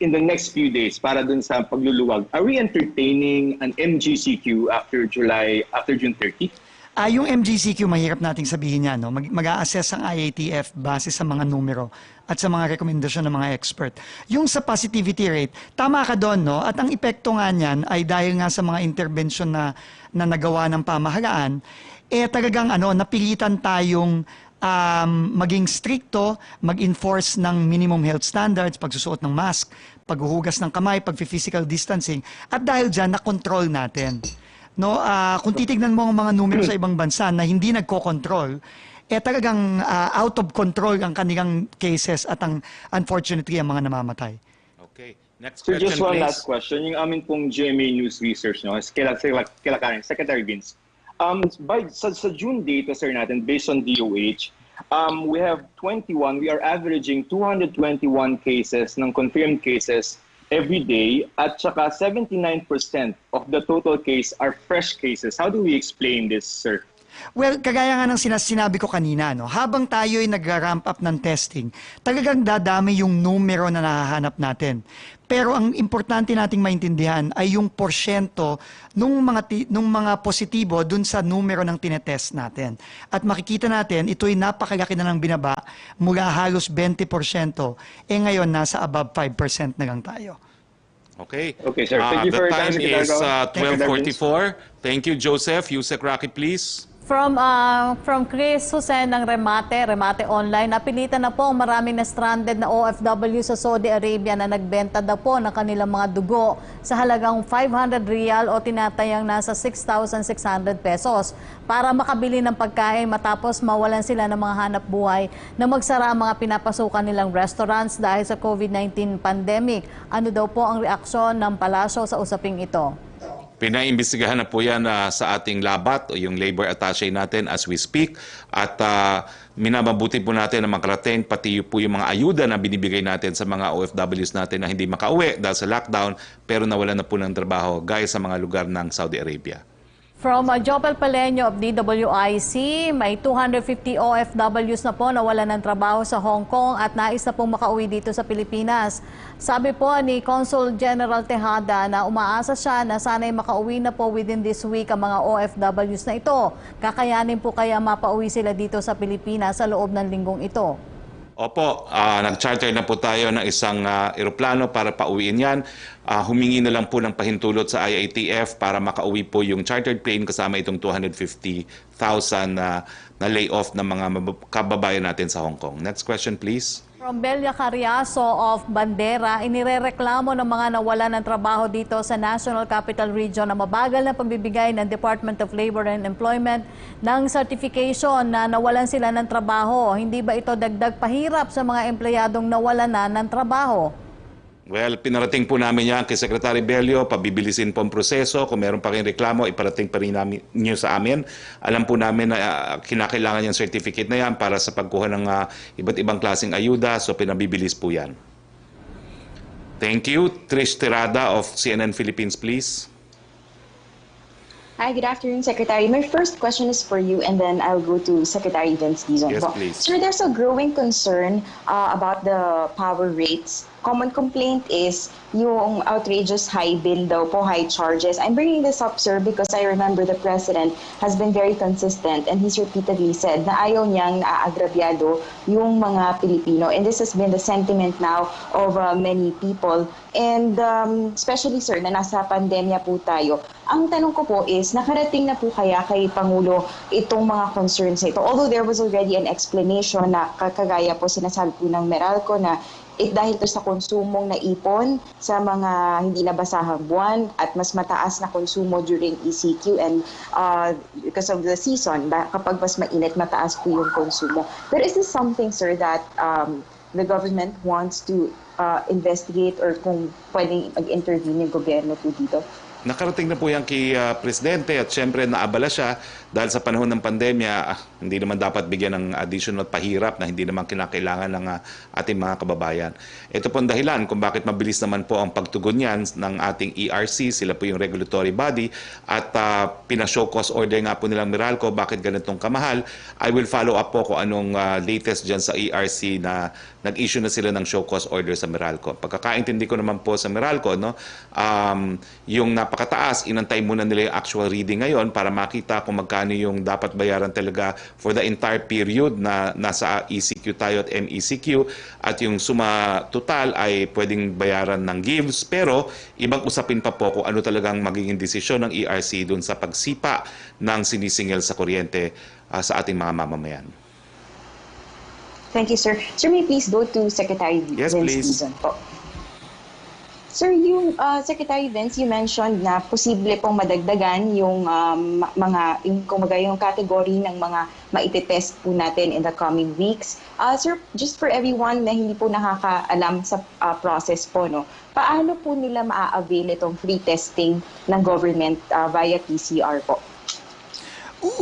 in the next few days, para doon sa pagluluwag. Are we entertaining an MGCQ after June 30? Yung MGCQ, mahirap nating sabihin yan. No? Mag-a-assess ang IATF base sa mga numero at sa mga rekomendasyon ng mga expert. Yung sa positivity rate, tama ka doon, no? At ang epekto nga niyan ay dahil nga sa mga intervention na nagawa ng pamahalaan, talagang napilitan tayong maging stricto, mag-enforce ng minimum health standards, pagsusuot ng mask, paghuhugas ng kamay, pag-physical distancing, at dahil dyan, na-control natin. No, kung titignan mo ang mga numero sa ibang bansa na hindi nagko-control, talagang out of control ang kanilang cases at unfortunately ang mga namamatay. Okay. Next So question, just one please. last question. Yung amin pong GMA News Research, no, is kila Secretary Vince. Sa June data, sir, natin, based on DOH, we are averaging 221 cases ng confirmed cases every day, at saka 79% of the total case are fresh cases. How do we explain this, sir? Well, kagaya nga ng sinabi ko kanina, no, habang tayo ay nag-ramp up ng testing, talagang dadami yung numero na nahahanap natin. Pero ang importante nating maintindihan ay yung porsyento nung mga positibo dun sa numero ng tinetest natin. At makikita natin, ito'y napakalaki na ng binaba mula halos 20%. Ngayon, nasa above 5% na lang tayo. Okay, sir. Thank you for your time, The time Secretary. is 12:44. Thank you, Joseph. Yusek Roque, please. From Chris Jose ng Remate Online, napilitan na po ang maraming na stranded na OFW sa Saudi Arabia na nagbenta daw po ng kanilang mga dugo sa halagang 500 riyal o tinatayang nasa 6,600 pesos para makabili ng pagkain matapos mawalan sila ng mga hanap buhay na magsara ang mga pinapasukan nilang restaurants dahil sa COVID-19 pandemic. Ano daw po ang reaksyon ng palasyo sa usaping ito? Pinaimbestigahan na po yan sa ating labat o yung labor attaché natin as we speak, at minabubuti po natin na makarating pati po yung mga ayuda na binibigay natin sa mga OFWs natin na hindi makauwi dahil sa lockdown pero nawalan na po ng trabaho gaya sa mga lugar ng Saudi Arabia. From Jopel Paleño of DWIC, may 250 OFWs na po nawalan ng trabaho sa Hong Kong at nais na pong makauwi dito sa Pilipinas. Sabi po ni Consul General Tejada na umaasa siya na sana'y makauwi na po within this week ang mga OFWs na ito. Kakayanin po kaya mapauwi sila dito sa Pilipinas sa loob ng linggong ito. Opo, nag-charter na po tayo ng isang eroplano para pauwiin yan. Humingi na lang po ng pahintulot sa IATF para makauwi po yung chartered plane kasama itong 250,000 na layoff ng mga kababayan natin sa Hong Kong. Next question, please. From Belia Carriazo of Bandera, inirereklamo ng mga nawalan ng trabaho dito sa National Capital Region na mabagal na pagbibigay ng Department of Labor and Employment ng certification na nawalan sila ng trabaho. Hindi ba ito dagdag pahirap sa mga empleyadong nawalan na ng trabaho? Well, pinarating po namin yan kay Secretary Bello, pabibilisin po ang proseso. Kung meron pa kayong reklamo, iparating pa rin niyo sa amin. Alam po namin na kinakailangan yung certificate na yan para sa pagkuha ng iba't ibang klaseng ayuda. So, pinabibilis po yan. Thank you. Trish Tirada of CNN Philippines, please. Hi, good afternoon, Secretary. My first question is for you, and then I'll go to Secretary Vince Dizon. Yes, please. Sir, there's a growing concern about the power rates. Common complaint is yung outrageous high bill daw po, high charges. I'm bringing this up, sir, because I remember the President has been very consistent and he's repeatedly said na ayaw niyang naaagrabyado yung mga Pilipino. And this has been the sentiment now of many people. And especially, sir, na nasa pandemya po tayo. Ang tanong ko po is, nakarating na po kaya kay Pangulo itong mga concerns na ito? Although there was already an explanation na kagaya po sinasabi po ng Meralco na dahil to sa konsumong naipon sa mga hindi nabasahang buwan at mas mataas na konsumo during ECQ and because of the season, kapag mas mainit, mataas po yung konsumo. But is this something, sir, that the government wants to investigate or kung pwedeng mag-intervene yung gobyerno po dito? Nakarating na po yan kay Presidente at syempre naabala siya dahil sa panahon ng pandemya, hindi naman dapat bigyan ng additional pahirap na hindi naman kinakailangan ng ating mga kababayan. Ito po ang dahilan kung bakit mabilis naman po ang pagtugon yan ng ating ERC, sila po yung regulatory body, at pina-show cause order nga po nilang Meralco, bakit ganitong kamahal. I will follow up po kung anong latest dyan sa ERC na nag-issue na sila ng show cause order sa Meralco. Pagkakaintindi ko naman po sa Meralco, no, yung napakataas, inantay muna nila yung actual reading ngayon para makita kung magkano yung dapat bayaran talaga for the entire period na nasa ECQ tayo at MECQ, at yung suma total ay pwedeng bayaran ng gives, pero ibang usapin pa po kung ano talagang magiging desisyon ng ERC dun sa pagsipa ng sinisingil sa kuryente sa ating mga mamamayan. Thank you, sir. Sir, may please go to Secretary Yes, Vince please. Dizon po. Sir, yung Secretary Vince, you mentioned na posible pong madagdagan yung yung category ng mga maititest po natin in the coming weeks. Sir, just for everyone na hindi po nakakaalam sa process po, no, paano po nila maa-avail itong free testing ng government via PCR po?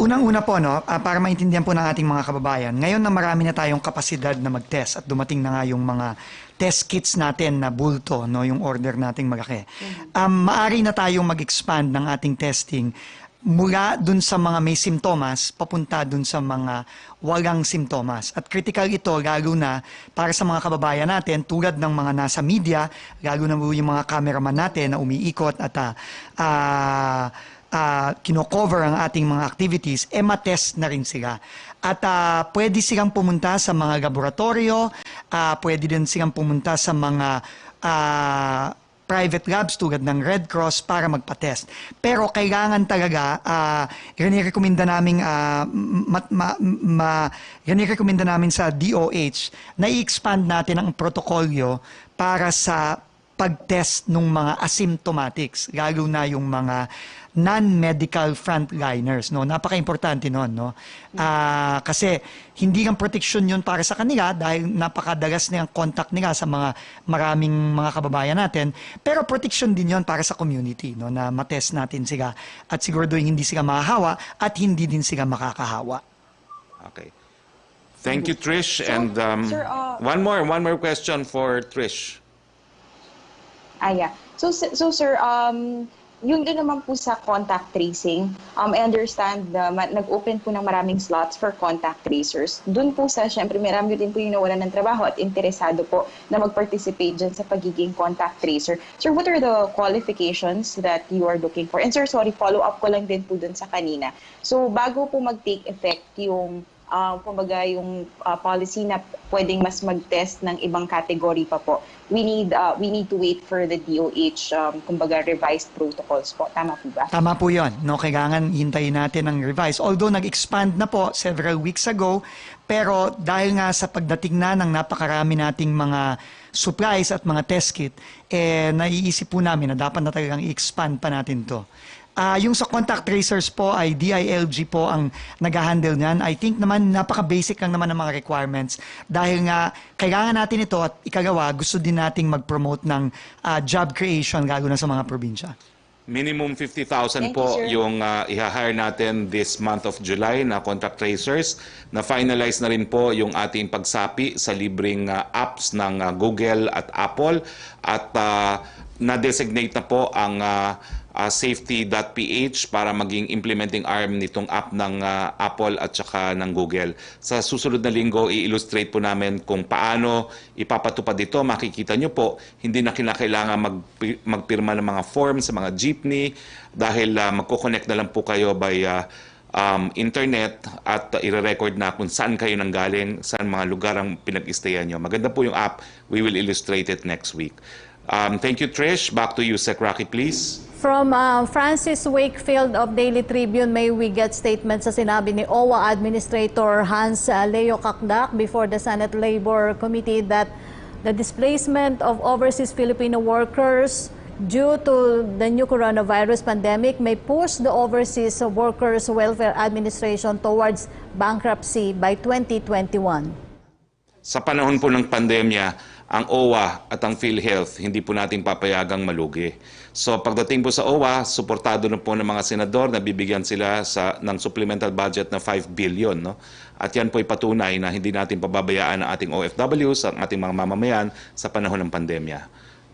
Unang-una po, no, para maintindihan po ng ating mga kababayan, ngayon na marami na tayong kapasidad na mag-test at dumating na nga yung mga test kits natin na bulto, no, yung order nating malaki. Maari na tayong mag-expand ng ating testing mula dun sa mga may simptomas papunta dun sa mga walang simptomas. At critical ito lalo na para sa mga kababayan natin tulad ng mga nasa media, lalo na yung mga cameraman natin na umiikot at kino-cover ang ating mga activities, matest na rin sila. At pwede silang pumunta sa mga laboratorio, pwede din silang pumunta sa mga private labs tulad ng Red Cross para magpa-test. Pero kailangan talaga, inirekomenda namin sa DOH na i-expand natin ang protokolyo para sa pag-test ng mga asymptomatics, lalo na yung mga non-medical frontliners, no? Napaka-importante noon, no? Kasi hindi lang protection yun para sa kanila dahil napakadalas na yung contact nila sa mga maraming mga kababayan natin, pero protection din yun para sa community, no? Na matest natin sila at siguraduhin hindi sila mahahawa at hindi din sila makakahawa. Okay. Thank you, Trish. And sir, one more question for Trish. Yeah. So sir, yung doon naman po sa contact tracing, I understand na nag-open po ng maraming slots for contact tracers. Doon po syempre marami din po yung nawalan ng trabaho at interesado po na mag-participate dyan sa pagiging contact tracer. Sir, what are the qualifications that you are looking for? And sir, sorry, follow-up ko lang din po doon sa kanina. So, bago po mag-take effect yung kumbaga yung policy na pwedeng mas mag-test ng ibang category pa po, we need to wait for the DOH kumbaga revised protocols po. Tama po ba? Tama po yun. No, kailangan hintayin natin ang revise. Although nag-expand na po several weeks ago, pero dahil nga sa pagdating na ng napakarami nating mga supplies at mga test kit, naiisip po namin na dapat na talagang i-expand pa natin to. Yung sa contact tracers po ay DILG po ang nag-handle niyan. I think naman napaka-basic lang naman ng mga requirements dahil nga kailangan natin ito at ikagawa, gusto din nating mag-promote ng job creation lalo na sa mga probinsya. Minimum 50,000 po yung i-hire natin this month of July na contact tracers. Na-finalize na rin po yung ating pagsapi sa libreng apps ng Google at Apple at na-designate na po ang safety.ph para maging implementing arm nitong app ng Apple at saka ng Google. Sa susunod na linggo, i-illustrate po namin kung paano ipapatupad ito. Makikita nyo po, hindi na kinakailangan magpirma ng mga forms sa mga jeepney dahil magkoconnect na lang po kayo by internet at i-record na kung saan kayo nanggaling, saan mga lugar ang pinag-istayan nyo. Maganda po yung app. We will illustrate it next week. Thank you, Trish. Back to you, Sec. Roque, please. From Francis Wakefield of Daily Tribune, may we get statements sa sinabi ni OWA Administrator Hans Leo Kakdak before the Senate Labor Committee that the displacement of overseas Filipino workers due to the new coronavirus pandemic may push the Overseas Workers Welfare Administration towards bankruptcy by 2021. Sa panahon po ng pandemya, ang OWA at ang PhilHealth hindi po natin papayagang malugi. So pagdating po sa OWA, suportado na po ng mga senador na bibigyan sila ng supplemental budget na 5 billion. No? At yan po ay patunay na hindi natin pababayaan ang ating OFWs, ang ating mga mamamayan sa panahon ng pandemya.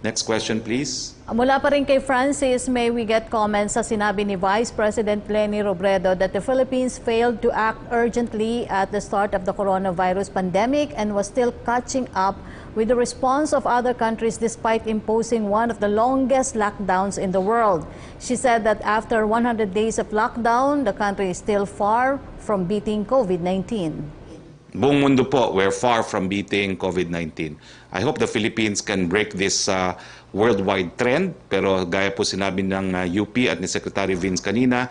Next question, please. Mula pa rin kay Francis, may we get comments sa sinabi ni Vice President Leni Robredo that the Philippines failed to act urgently at the start of the coronavirus pandemic and was still catching up with the response of other countries despite imposing one of the longest lockdowns in the world. She said that after 100 days of lockdown, the country is still far from beating COVID-19. Buong mundo po, we're far from beating COVID-19. I hope the Philippines can break this worldwide trend. Pero gaya po sinabi ng UP at ni Secretary Vince kanina,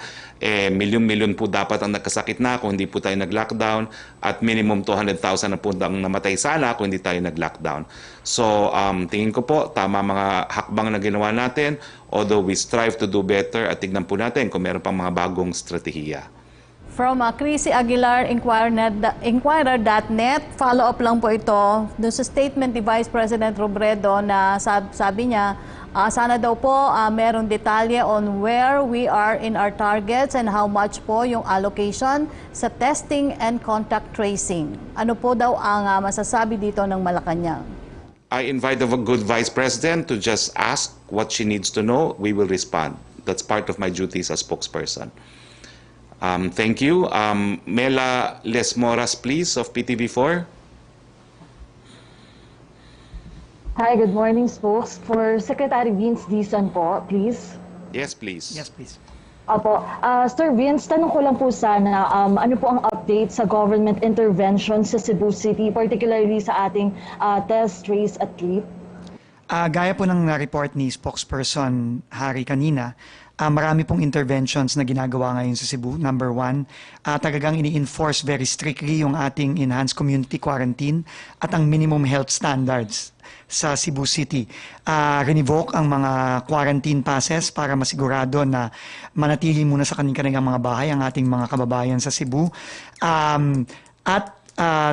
milyon-milyon po dapat ang nagkasakit na kung hindi po tayo nag-lockdown at minimum 200,000 na po ang namatay sana kung hindi tayo nag-lockdown. So tingin ko po, tama mga hakbang na ginawa natin, although we strive to do better at tignan po natin kung meron pang mga bagong strategiya. From Chrissy Aguilar, Inquirer.net, follow-up lang po ito dun sa statement ni Vice President Robredo na sabi niya, sana daw po meron detalye on where we are in our targets and how much po yung allocation sa testing and contact tracing. Ano po daw ang masasabi dito ng Malacanang? I invite the good Vice President to just ask what she needs to know. We will respond. That's part of my duties as spokesperson. Thank you. Mela Lesmoras, please, of PTV4. Hi, good morning, spokes. For Secretary Vince Dizon po, please. Yes, please. Yes, please. Opo. Sir Vince, tanong ko lang po sana, ano po ang update sa government intervention sa Cebu City, particularly sa ating test, trace at treat? Gaya po ng report ni spokesperson Harry kanina, marami pong interventions na ginagawa ngayon sa Cebu. Number one, talagang ini-enforce very strictly yung ating enhanced community quarantine at ang minimum health standards sa Cebu City. Revoke ang mga quarantine passes para masigurado na manatili muna sa kanilang mga bahay ang ating mga kababayan sa Cebu.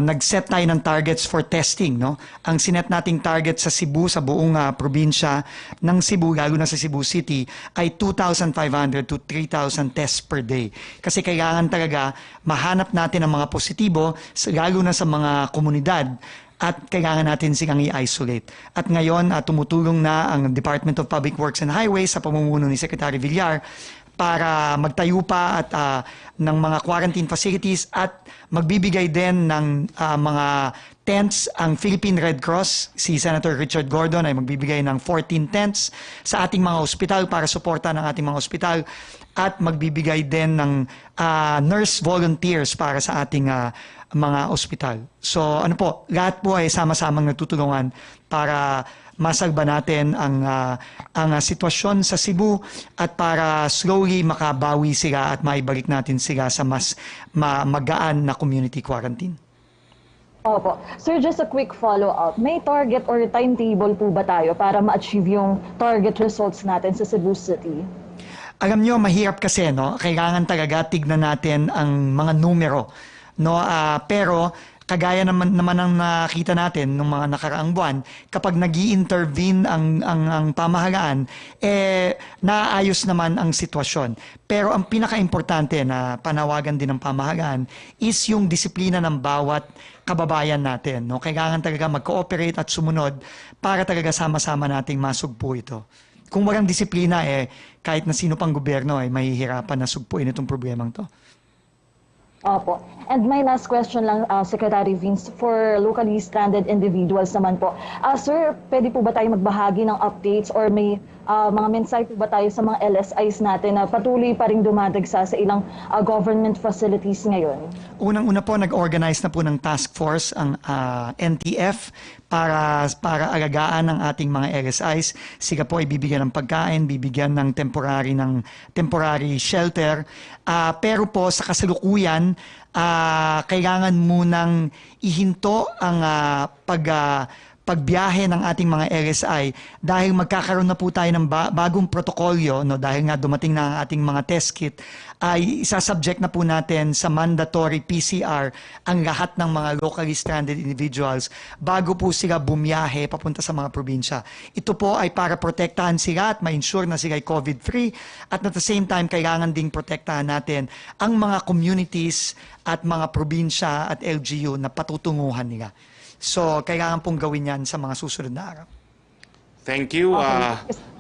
Nag-set tayo ng targets for testing. No? Ang sinet nating target sa Cebu, sa buong probinsya ng Cebu, lalo na sa Cebu City, ay 2,500 to 3,000 tests per day. Kasi kailangan talaga mahanap natin ang mga positibo, lalo na sa mga komunidad, at kailangan natin silang i-isolate. At ngayon, tumutulong na ang Department of Public Works and Highways sa pamumuno ni Secretary Villar para magtayo pa at ng mga quarantine facilities at magbibigay din ng mga tents ang Philippine Red Cross. Si Senator Richard Gordon ay magbibigay ng 14 tents sa ating mga ospital para suporta ng ating mga ospital at magbibigay din ng nurse volunteers para sa ating mga ospital. So ano po, lahat po ay sama-samang nagtutulungan para masalba natin ang sitwasyon sa Cebu at para slowly makabawi sila at maibalik natin sila sa mas magaan na community quarantine. Opo. Sir, just a quick follow-up. May target or timetable po ba tayo para ma-achieve yung target results natin sa Cebu City? Alam nyo, mahirap kasi, no? Kailangan talaga tignan natin ang mga numero. No? Pero kagaya naman ang nakita natin ng mga nakaraang buwan, kapag nag-i-intervene ang pamahalaan, naayos naman ang sitwasyon. Pero ang pinaka-importante na panawagan din ng pamahalaan is yung disiplina ng bawat kababayan natin. No? Kailangan talaga mag-cooperate at sumunod para talaga sama-sama nating masugpo ito. Kung walang disiplina, kahit na sino pang gobyerno ay mahihirapan na sugpuin itong problemang to. Opo. And my last question lang, Secretary Vince, for locally stranded individuals naman po. Sir, pwede po ba tayo magbahagi ng updates or may mga mensahe po ba tayo sa mga LSIs natin na patuloy pa rin dumadagsa sa ilang government facilities ngayon? Unang-una po, nag-organize na po ng task force ang NTF para alagaan ang ating mga LSIs. Sila po ay bibigyan ng pagkain, bibigyan ng temporary shelter. Pero po sa kasalukuyan, kailangan munang ihinto ang pagbiyahe ng ating mga LSI dahil magkakaroon na po tayo ng bagong protokolyo, no, dahil nga dumating na ang ating mga test kit, ay isasubject na po natin sa mandatory PCR ang lahat ng mga locally stranded individuals bago po sila bumiyahe papunta sa mga probinsya. Ito po ay para protektahan sila at ma-ensure na sila ay COVID-free, at at the same time kailangan ding protektahan natin ang mga communities at mga probinsya at LGU na patutunguhan nila. So, kailangan pong gawin yan sa mga susunod na araw. Thank you.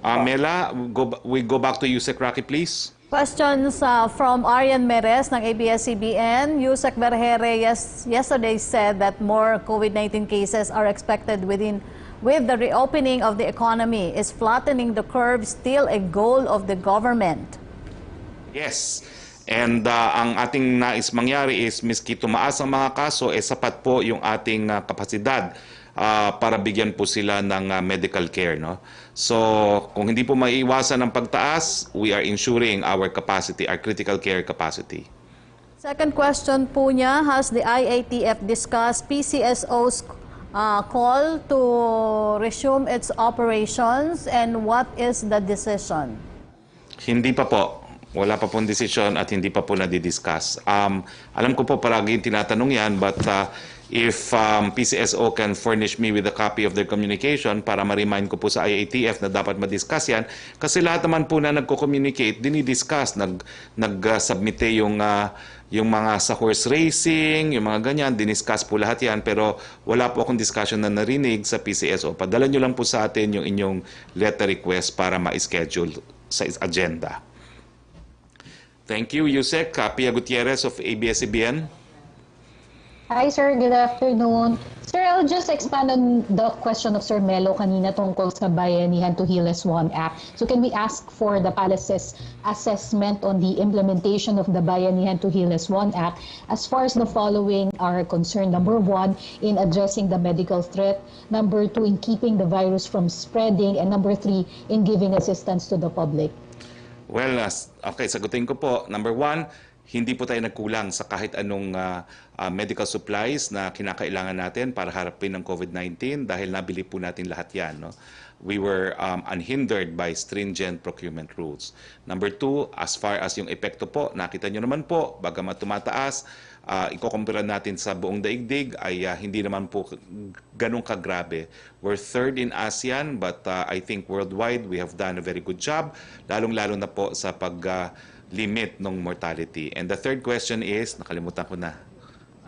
Mela, we go back to you, Sec Roque, please. Questions from Arian Meres ng ABS-CBN. Yusek Berhere yesterday said that more COVID-19 cases are expected with the reopening of the economy. Is flattening the curve still a goal of the government? Yes. And ang ating nais mangyari is miski tumaas ang mga kaso, sapat po yung ating kapasidad para bigyan po sila ng medical care. No? So kung hindi po maiiwasan ang pagtaas, we are ensuring our capacity, our critical care capacity. Second question po niya, has the IATF discussed PCSO's call to resume its operations, and what is the decision? Hindi pa po. Wala pa pong desisyon at hindi pa po nadidiscuss. Alam ko po palagi tinatanong yan, but if PCSO can furnish me with a copy of their communication para ma-remind ko po sa IATF na dapat ma-discuss yan. Kasi lahat naman po na nagko-communicate, dinidiscuss, nag-submite yung mga sa horse racing, yung mga ganyan, diniscuss po lahat yan. Pero wala po akong discussion na narinig sa PCSO. Padala nyo lang po sa atin yung inyong letter request para ma-schedule sa agenda. Thank you, Yusek. Pia Gutierrez of ABS-CBN. Hi, sir. Good afternoon. Sir, I'll just expand on the question of Sir Melo kanina tungkol sa Bayanihan to Heal as One Act. So can we ask for the palace's assessment on the implementation of the Bayanihan to Heal as One Act as far as the following are concerned? Number one, in addressing the medical threat. Number two, in keeping the virus from spreading. And number three, in giving assistance to the public. Well, okay, sagutin ko po. Number one, hindi po tayo nagkulang sa kahit anong medical supplies na kinakailangan natin para harapin ang COVID-19 dahil nabili po natin lahat yan. No? We were unhindered by stringent procurement rules. Number two, as far as yung epekto po, nakita nyo naman po, bagamat tumataas, ikukumpira natin sa buong daigdig ay hindi naman po ganun kagrabe. We're third in ASEAN, but I think worldwide we have done a very good job, lalong-lalo na po sa pag-limit ng mortality. And the third question is, nakalimutan ko na.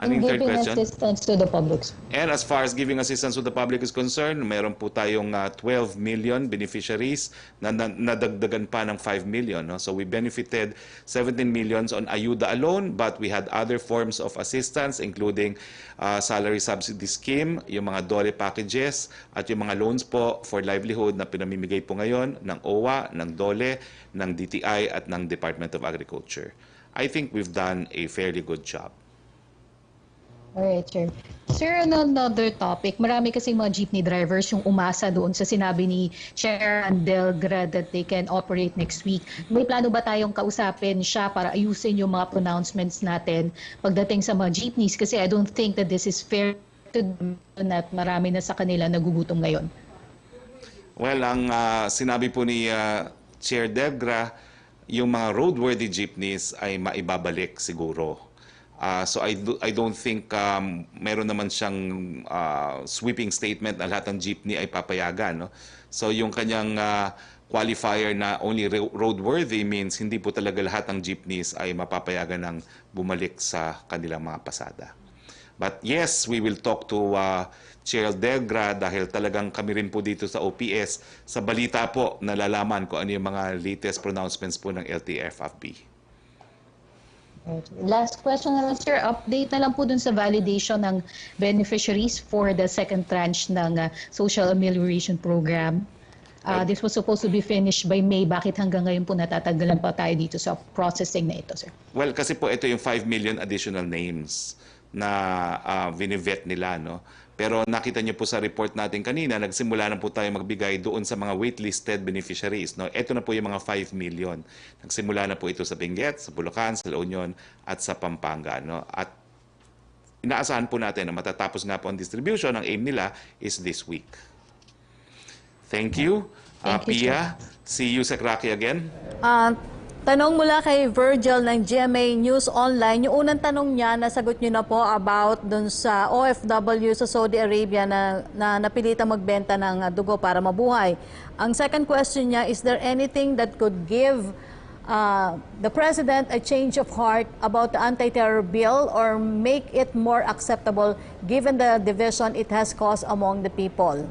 In giving assistance to the public. And as far as giving assistance to the public is concerned, meron po tayong 12 million beneficiaries na nadagdagan pa ng 5 million. No? So we benefited 17 millions on ayuda alone, but we had other forms of assistance including salary subsidy scheme, yung mga DOLE packages, at yung mga loans po for livelihood na pinamimigay po ngayon ng OWA, ng DOLE, ng DTI at ng Department of Agriculture. I think we've done a fairly good job. Alright, sir. Sir, on another topic, marami kasi mga jeepney drivers yung umasa doon sa sinabi ni Chair Delgra that they can operate next week. May plano ba tayong kausapin siya para ayusin yung mga pronouncements natin pagdating sa mga jeepneys? Kasi I don't think that this is fair to them at marami na sa kanila nagugutom ngayon. Well, ang sinabi po ni Chair Delgra, yung mga roadworthy jeepneys ay maibabalik siguro. So I don't think meron naman siyang sweeping statement na lahat ng jeepney ay papayagan. No? So yung kanyang qualifier na only roadworthy means hindi po talaga lahat ng jeepneys ay mapapayagan ng bumalik sa kanilang mga pasada. But yes, we will talk to Chair Delgra dahil talagang kami rin po dito sa OPS sa balita po nalalaman ko ano yung mga latest pronouncements po ng LTFRB. Last question na lang, sir. Update na lang po dun sa validation ng beneficiaries for the second tranche ng Social Amelioration Program. This was supposed to be finished by May. Bakit hanggang ngayon po natatagalan pa tayo dito sa processing na ito, sir? Well, kasi po ito yung 5 million additional names na vinivet nila, no? Pero nakita niyo po sa report natin kanina, nagsimula na po tayo magbigay doon sa mga waitlisted beneficiaries, no? Ito na po yung mga 5 million. Nagsimula na po ito sa Benguet, sa Bulacan, sa La Union at sa Pampanga, no? At inaasahan po natin na matatapos nga po ang distribution. Ang aim nila is this week. Thank you. Thank you, Pia, see you sa Roque again. Tanong mula kay Virgil ng GMA News Online. Yung unang tanong niya, nasagot niyo na po about dun sa OFW sa Saudi Arabia na napilitang magbenta ng dugo para mabuhay. Ang second question niya, is there anything that could give the President a change of heart about the anti-terror bill or make it more acceptable given the division it has caused among the people?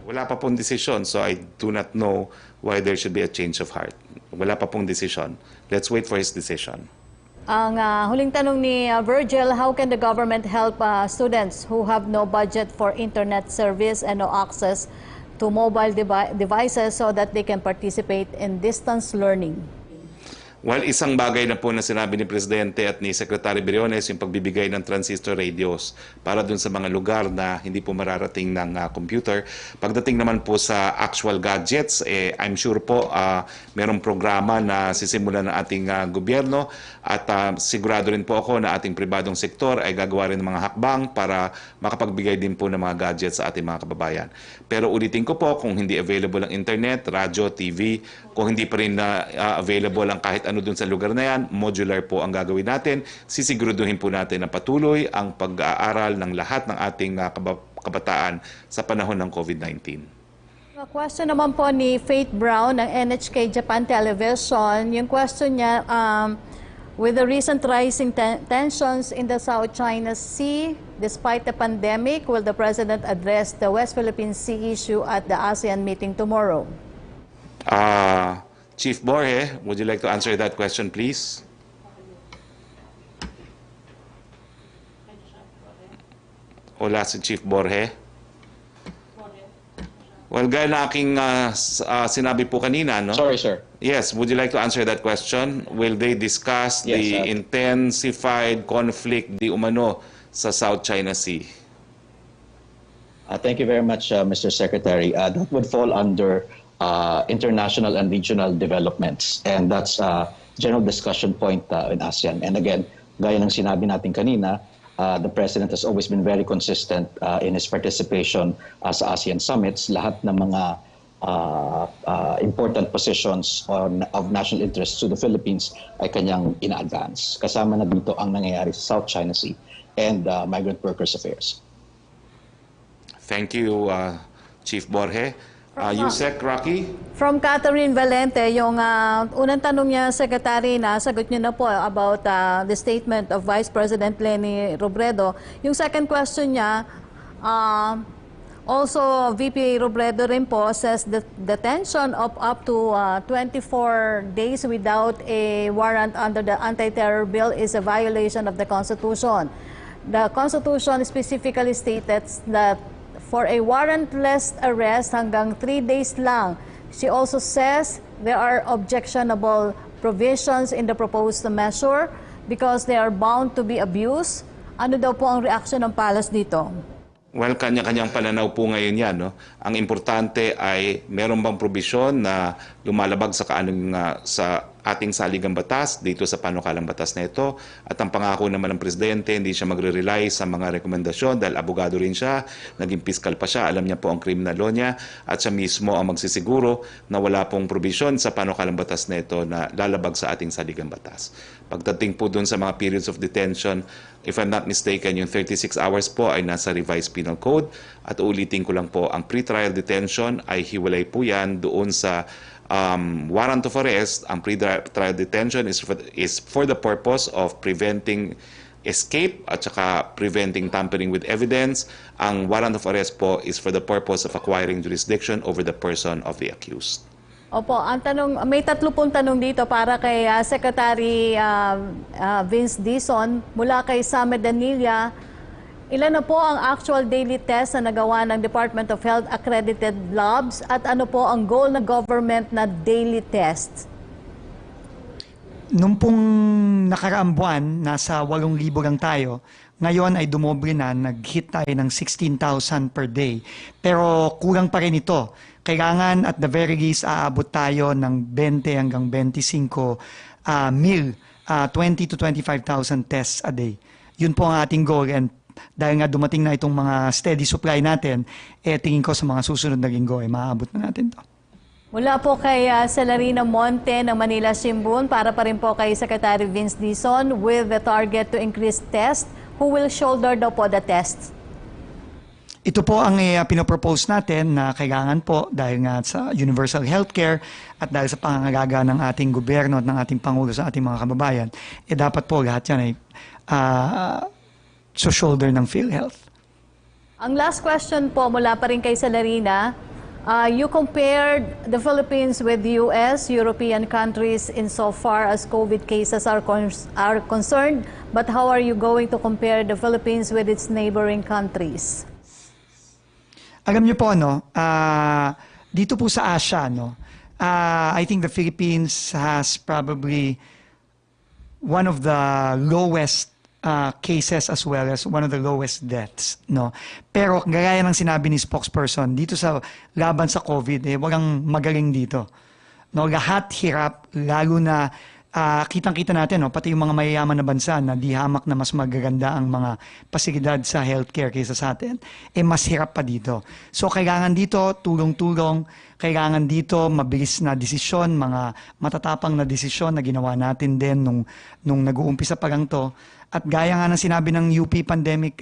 Wala pa pong desisyon, so I do not know why there should be a change of heart. Wala pa pong desisyon. Let's wait for his decision. Ang huling tanong ni Virgil, how can the government help students who have no budget for internet service and no access to mobile devices so that they can participate in distance learning? Well, isang bagay na po na sinabi ni Presidente at ni Secretary Briones yung pagbibigay ng transistor radios para dun sa mga lugar na hindi po mararating ng computer. Pagdating naman po sa actual gadgets, I'm sure po merong programa na sisimulan ng ating gobyerno at sigurado rin po ako na ating pribadong sektor ay gagawa rin ng mga hakbang para makapagbigay din po ng mga gadgets sa ating mga kababayan. Pero ulitin ko po, kung hindi available ang internet, radyo, TV, kung hindi pa rin available ang kahit ano dun sa lugar na yan, modular po ang gagawin natin. Sisiguraduhin po natin na patuloy ang pag-aaral ng lahat ng ating kabataan sa panahon ng COVID-19. Question naman po ni Faith Brown ng NHK Japan Television. Yung question niya, with the recent rising tensions in the South China Sea, despite the pandemic, will the President address the West Philippine Sea issue at the ASEAN meeting tomorrow? Chief Borge, would you like to answer that question, please? Wala si Chief Borge. Well, gaya na aking sinabi po kanina, no? Sorry, sir. Yes, would you like to answer that question? Will they discuss Yes, the intensified conflict di umano sa South China Sea? Thank you very much, Mr. Secretary. That would fall under international and regional developments. And that's a general discussion point in ASEAN. And again, gaya ng sinabi natin kanina, the President has always been very consistent in his participation sa ASEAN summits. Lahat ng mga important positions of national interest to the Philippines ay kanyang ina-advance. Kasama na dito ang nangyayari sa South China Sea and Migrant Workers Affairs. Thank you, Chief Borge. Yusek Roque? From Catherine Valente, yung unang tanong niya, Secretary, sagot niyo na po about the statement of Vice President Leni Robredo. Yung second question niya, also VP Robredo rin po says that detention of up to 24 days without a warrant under the anti-terror bill is a violation of the Constitution. The Constitution specifically states that for a warrantless arrest hanggang 3 days lang. She also says there are objectionable provisions in the proposed measure because they are bound to be abused. Ano daw po ang reaction ng Palace dito? Well, kanya-kanyang pananaw po ngayon yan, no? Ang importante ay meron bang probisyon na lumalabag sa sa ating saligang batas dito sa panukalang batas na ito. At ang pangako naman ng Presidente, hindi siya magre-rely sa mga rekomendasyon dahil abogado rin siya, naging fiscal pa siya, alam niya po ang criminal law niya at siya mismo ang magsisiguro na wala pong probisyon sa panukalang batas na ito na lalabag sa ating saligang batas. Pagdating po dun sa mga periods of detention, if I'm not mistaken, yung 36 hours po ay nasa revised penal code at ulitin ko lang po, ang pre-trial detention ay hiwalay po yan doon sa warrant of arrest. Ang pre-trial detention is for the purpose of preventing escape at saka preventing tampering with evidence. Ang warrant of arrest po is for the purpose of acquiring jurisdiction over the person of the accused. Opo, ang tanong, may 30 tanong dito para kay Secretary Vince Dizon mula kay Samed Danilla. Ilan na po ang actual daily test na nagawa ng Department of Health accredited labs at ano po ang goal ng government na daily test? Nung pong nakaraang buwan, nasa 8,000 lang tayo. Ngayon ay dumoble na, nag-hit tayo ng 16,000 per day. Pero kulang pa rin ito. Kailangan at the very least aabot tayo ng 20 hanggang 25 mil, 20 to 25,000 tests a day. Yun po ang ating goal, and dahil nga dumating na itong mga steady supply natin, tingin ko sa mga susunod na linggo ay maaabot na natin to. Mula po kay Celarina Monte ng Manila Shimbun para pa rin po kay Secretary Vince Dizon with the target to increase test. Who will shoulder daw po the tests? Ito po ang pinopropose natin na kailangan po dahil nga sa universal healthcare at dahil sa pangangalaga ng ating gobyerno at ng ating Pangulo sa ating mga kababayan, dapat po lahat yan ay shoulder ng PhilHealth. Ang last question po mula pa rin kay Celarina. You compared the Philippines with US, European countries insofar as COVID cases are concerned, but how are you going to compare the Philippines with its neighboring countries? Alam niyo po, dito po sa Asia, I think the Philippines has probably one of the lowest cases as well as one of the lowest deaths. Pero gaya ng sinabi ni spokesperson, dito sa laban sa COVID, walang magaling dito. Lahat hirap, lalo na kitang-kita natin, pati yung mga mayayaman na bansa na di hamak na mas magaganda ang mga pasilidad sa healthcare kaysa sa atin, mas hirap pa dito. So kailangan dito tulong-tulong, kailangan dito mabilis na desisyon, mga matatapang na desisyon na ginawa natin din nung nag-uumpisa pa lang to. At gaya nga ng sinabi ng UP Pandemic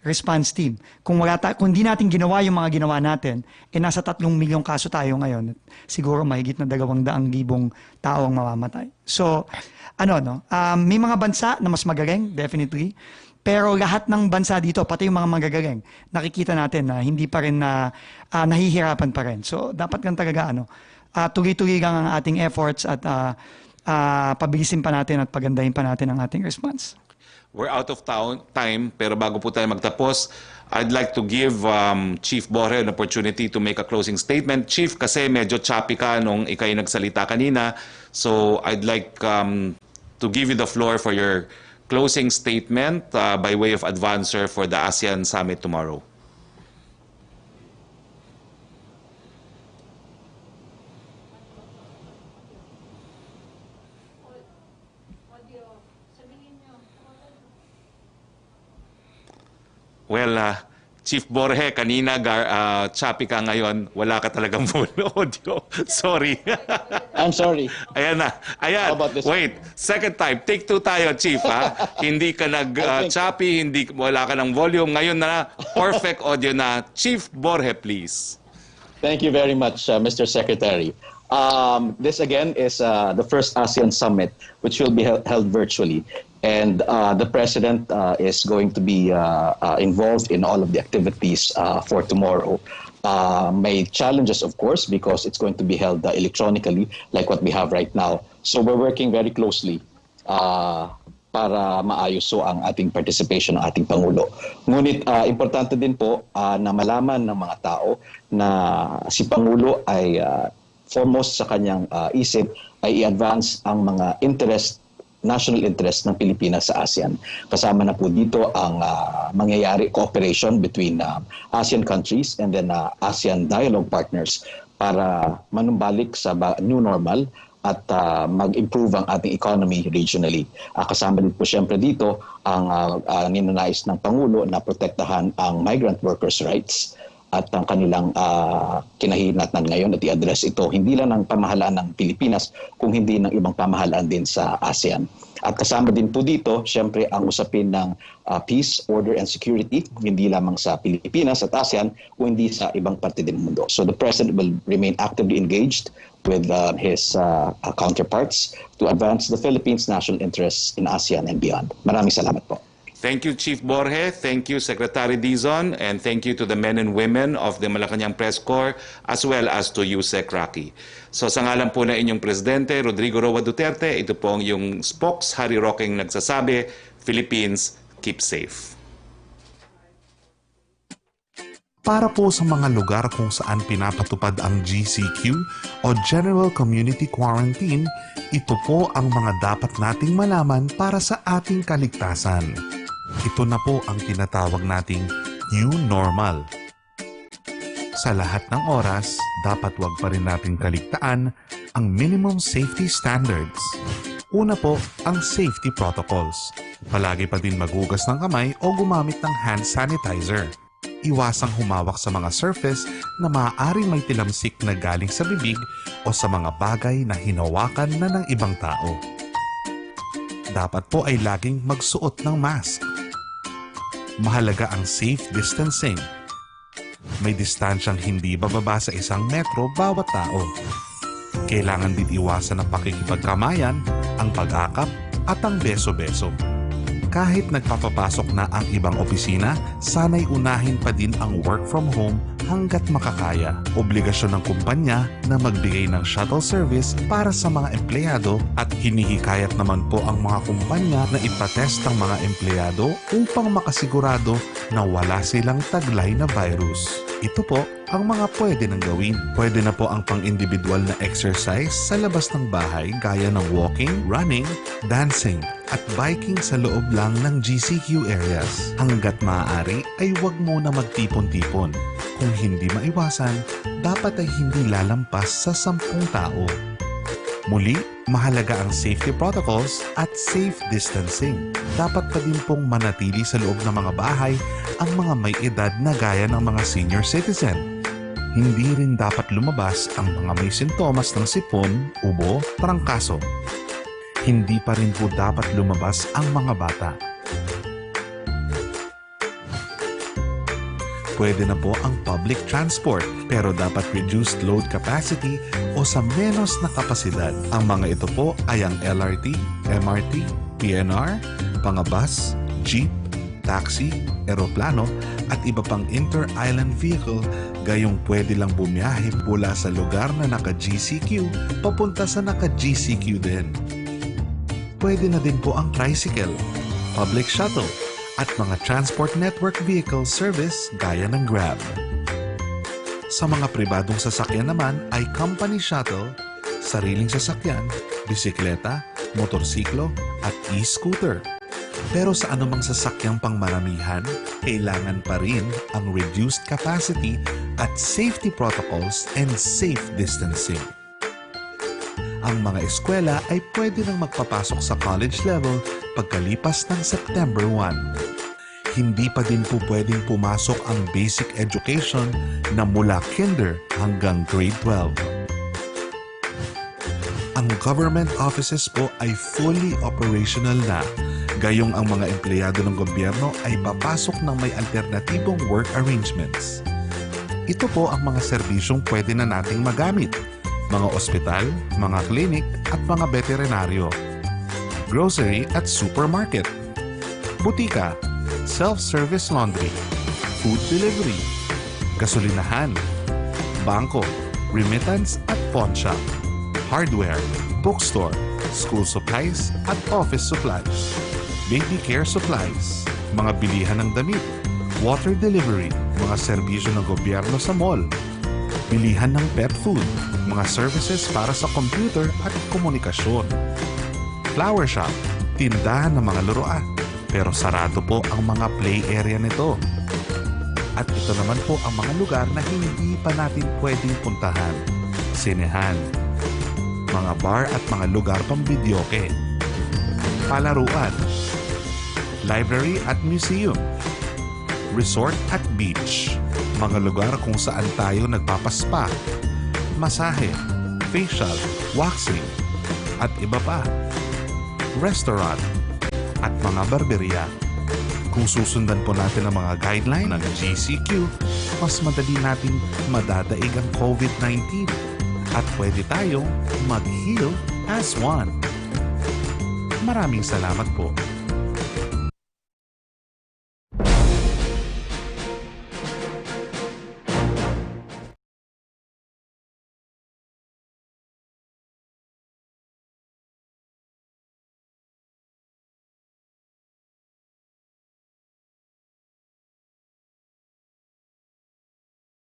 Response Team, kung di natin ginawa yung mga ginawa natin, nasa 3 milyong kaso tayo ngayon. Siguro mahigit na 200,000 tao ang mamamatay. So, may mga bansa na mas magaling, definitely. Pero lahat ng bansa dito, pati yung mga magagaling, nakikita natin na hindi pa rin nahihirapan pa rin. So, dapat lang talaga, tuloy-tuloy lang ang ating efforts at pabilisin pa natin at pagandahin pa natin ang ating response. We're out of time, pero bago po tayo magtapos, I'd like to give Chief Borre an opportunity to make a closing statement. Chief, kasi medyo choppy ka nung ikay nagsalita kanina, so I'd like to give you the floor for your closing statement by way of advancer for the ASEAN Summit tomorrow. Well, Chief Borge, kanina choppy ka ngayon, wala ka talagang full audio. Sorry. I'm sorry. Ayan na. Ayan. How about this? Wait, second time. Take 2 tayo, Chief. Hindi ka choppy, wala ka ng volume. Ngayon na, perfect audio na. Chief Borge, please. Thank you very much, Mr. Secretary. This again is the first ASEAN Summit, which will be held virtually. And the President is going to be involved in all of the activities for tomorrow. May challenges, of course, because it's going to be held electronically, like what we have right now. So we're working very closely para maayos ang ating participation ng ating Pangulo. Ngunit importante din po na malaman ng mga tao na si Pangulo ay foremost sa kanyang isip ay i-advance ang mga national interest ng Pilipinas sa ASEAN. Kasama na po dito ang mangyayari cooperation between ASEAN countries and then ASEAN dialogue partners para manumbalik sa new normal at mag-improve ang ating economy regionally. Kasama din po siyempre dito ang ninanais ng Pangulo na protektahan ang migrant workers' rights at ang kanilang kinahinatnan ngayon at i-address ito hindi lang ng pamahalaan ng Pilipinas kung hindi ng ibang pamahalaan din sa ASEAN. At kasama din po dito, siyempre, ang usapin ng peace, order, and security, hindi lamang sa Pilipinas at ASEAN, kundi sa ibang parte din ng mundo. So the President will remain actively engaged with his counterparts to advance the Philippines' national interests in ASEAN and beyond. Maraming salamat po. Thank you, Chief Borge. Thank you, Secretary Dizon. And thank you to the men and women of the Malacanang Press Corps as well as to Yusek Roque. So sa ngalan po na inyong Presidente, Rodrigo Roa Duterte, ito po ang yung spokes, Harry Roque, nagsasabi, Philippines, keep safe. Para po sa mga lugar kung saan pinapatupad ang GCQ o General Community Quarantine, ito po ang mga dapat nating malaman para sa ating kaligtasan. Ito na po ang tinatawag nating new normal. Sa lahat ng oras, dapat wag pa rin nating kaligtaan ang minimum safety standards. Una po, ang safety protocols. Palagi pa din magugas ng kamay o gumamit ng hand sanitizer. Iwasang humawak sa mga surface na maaaring may tilamsik na galing sa bibig o sa mga bagay na hinawakan na ng ibang tao. Dapat po ay laging magsuot ng mask. Mahalaga ang safe distancing. May distansyang hindi bababa sa 1 metro bawat tao. Kailangan din iwasan ang pakikipagkamayan, ang pag-akap at ang beso-beso. Kahit nagpapapasok na ang ibang opisina, sana'y unahin pa din ang work from home hanggat makakaya. Obligasyon ng kumpanya na magbigay ng shuttle service para sa mga empleyado at hinihikayat naman po ang mga kumpanya na ipatest ang mga empleyado upang makasigurado na wala silang taglay na virus. Ito po ang mga pwede nang gawin. Pwede na po ang pang-individual na exercise sa labas ng bahay gaya ng walking, running, dancing, at biking sa loob lang ng GCQ areas. Hanggat maaari ay huwag muna magtipon-tipon. Kung hindi maiwasan, dapat ay hindi lalampas sa 10 tao. Muli, mahalaga ang safety protocols at safe distancing. Dapat pa din pong manatili sa loob ng mga bahay ang mga may edad na gaya ng mga senior citizen. Hindi rin dapat lumabas ang mga may sintomas ng sipon, ubo, trangkaso. Hindi pa rin po dapat lumabas ang mga bata. Pwede na po ang public transport pero dapat reduced load capacity o sa menos na kapasidad. Ang mga ito po ay ang LRT, MRT, PNR, pangabus, jeep, taxi, eroplano at iba pang inter-island vehicle gayong pwede lang bumiyahe mula sa lugar na naka-GCQ papunta sa naka-GCQ din. Pwede na din po ang tricycle, public shuttle, at mga transport network vehicle service gaya ng Grab. Sa mga pribadong sasakyan naman ay company shuttle, sariling sasakyan, bisikleta, motorsiklo at e-scooter. Pero sa anumang sasakyang pangmaramihan, kailangan pa rin ang reduced capacity at safety protocols and safe distancing. Ang mga eskwela ay pwede nang magpapasok sa college level pagkalipas ng September 1. Hindi pa din po pwedeng pumasok ang basic education na mula kinder hanggang grade 12. Ang government offices po ay fully operational na, gayong ang mga empleyado ng gobyerno ay papasok ng may alternatibong work arrangements. Ito po ang mga serbisyong pwede na nating magamit. Mga ospital, mga klinik at mga veterinaryo, grocery at supermarket, butika, self-service laundry, food delivery, gasolinahan, bangko, remittance at pawn shop, hardware, bookstore, school supplies at office supplies, baby care supplies, mga bilihan ng damit, water delivery, mga serbisyo ng gobyerno sa mall, bilihan ng pet food, mga services para sa computer at komunikasyon. Flower shop, tindahan ng mga laruan, pero sarado po ang mga play area nito. At ito naman po ang mga lugar na hindi pa natin pwedeng puntahan. Sinehan, mga bar at mga lugar pang videoke, palaruan, library at museum, resort at beach, mga lugar kung saan tayo nagpapaspa, masahe, facial, waxing, at iba pa, restaurant, at mga barberia. Kung susundan po natin ang mga guideline ng GCQ, mas madali nating madadaig ang COVID-19 at pwede tayong mag-heal as one. Maraming salamat po.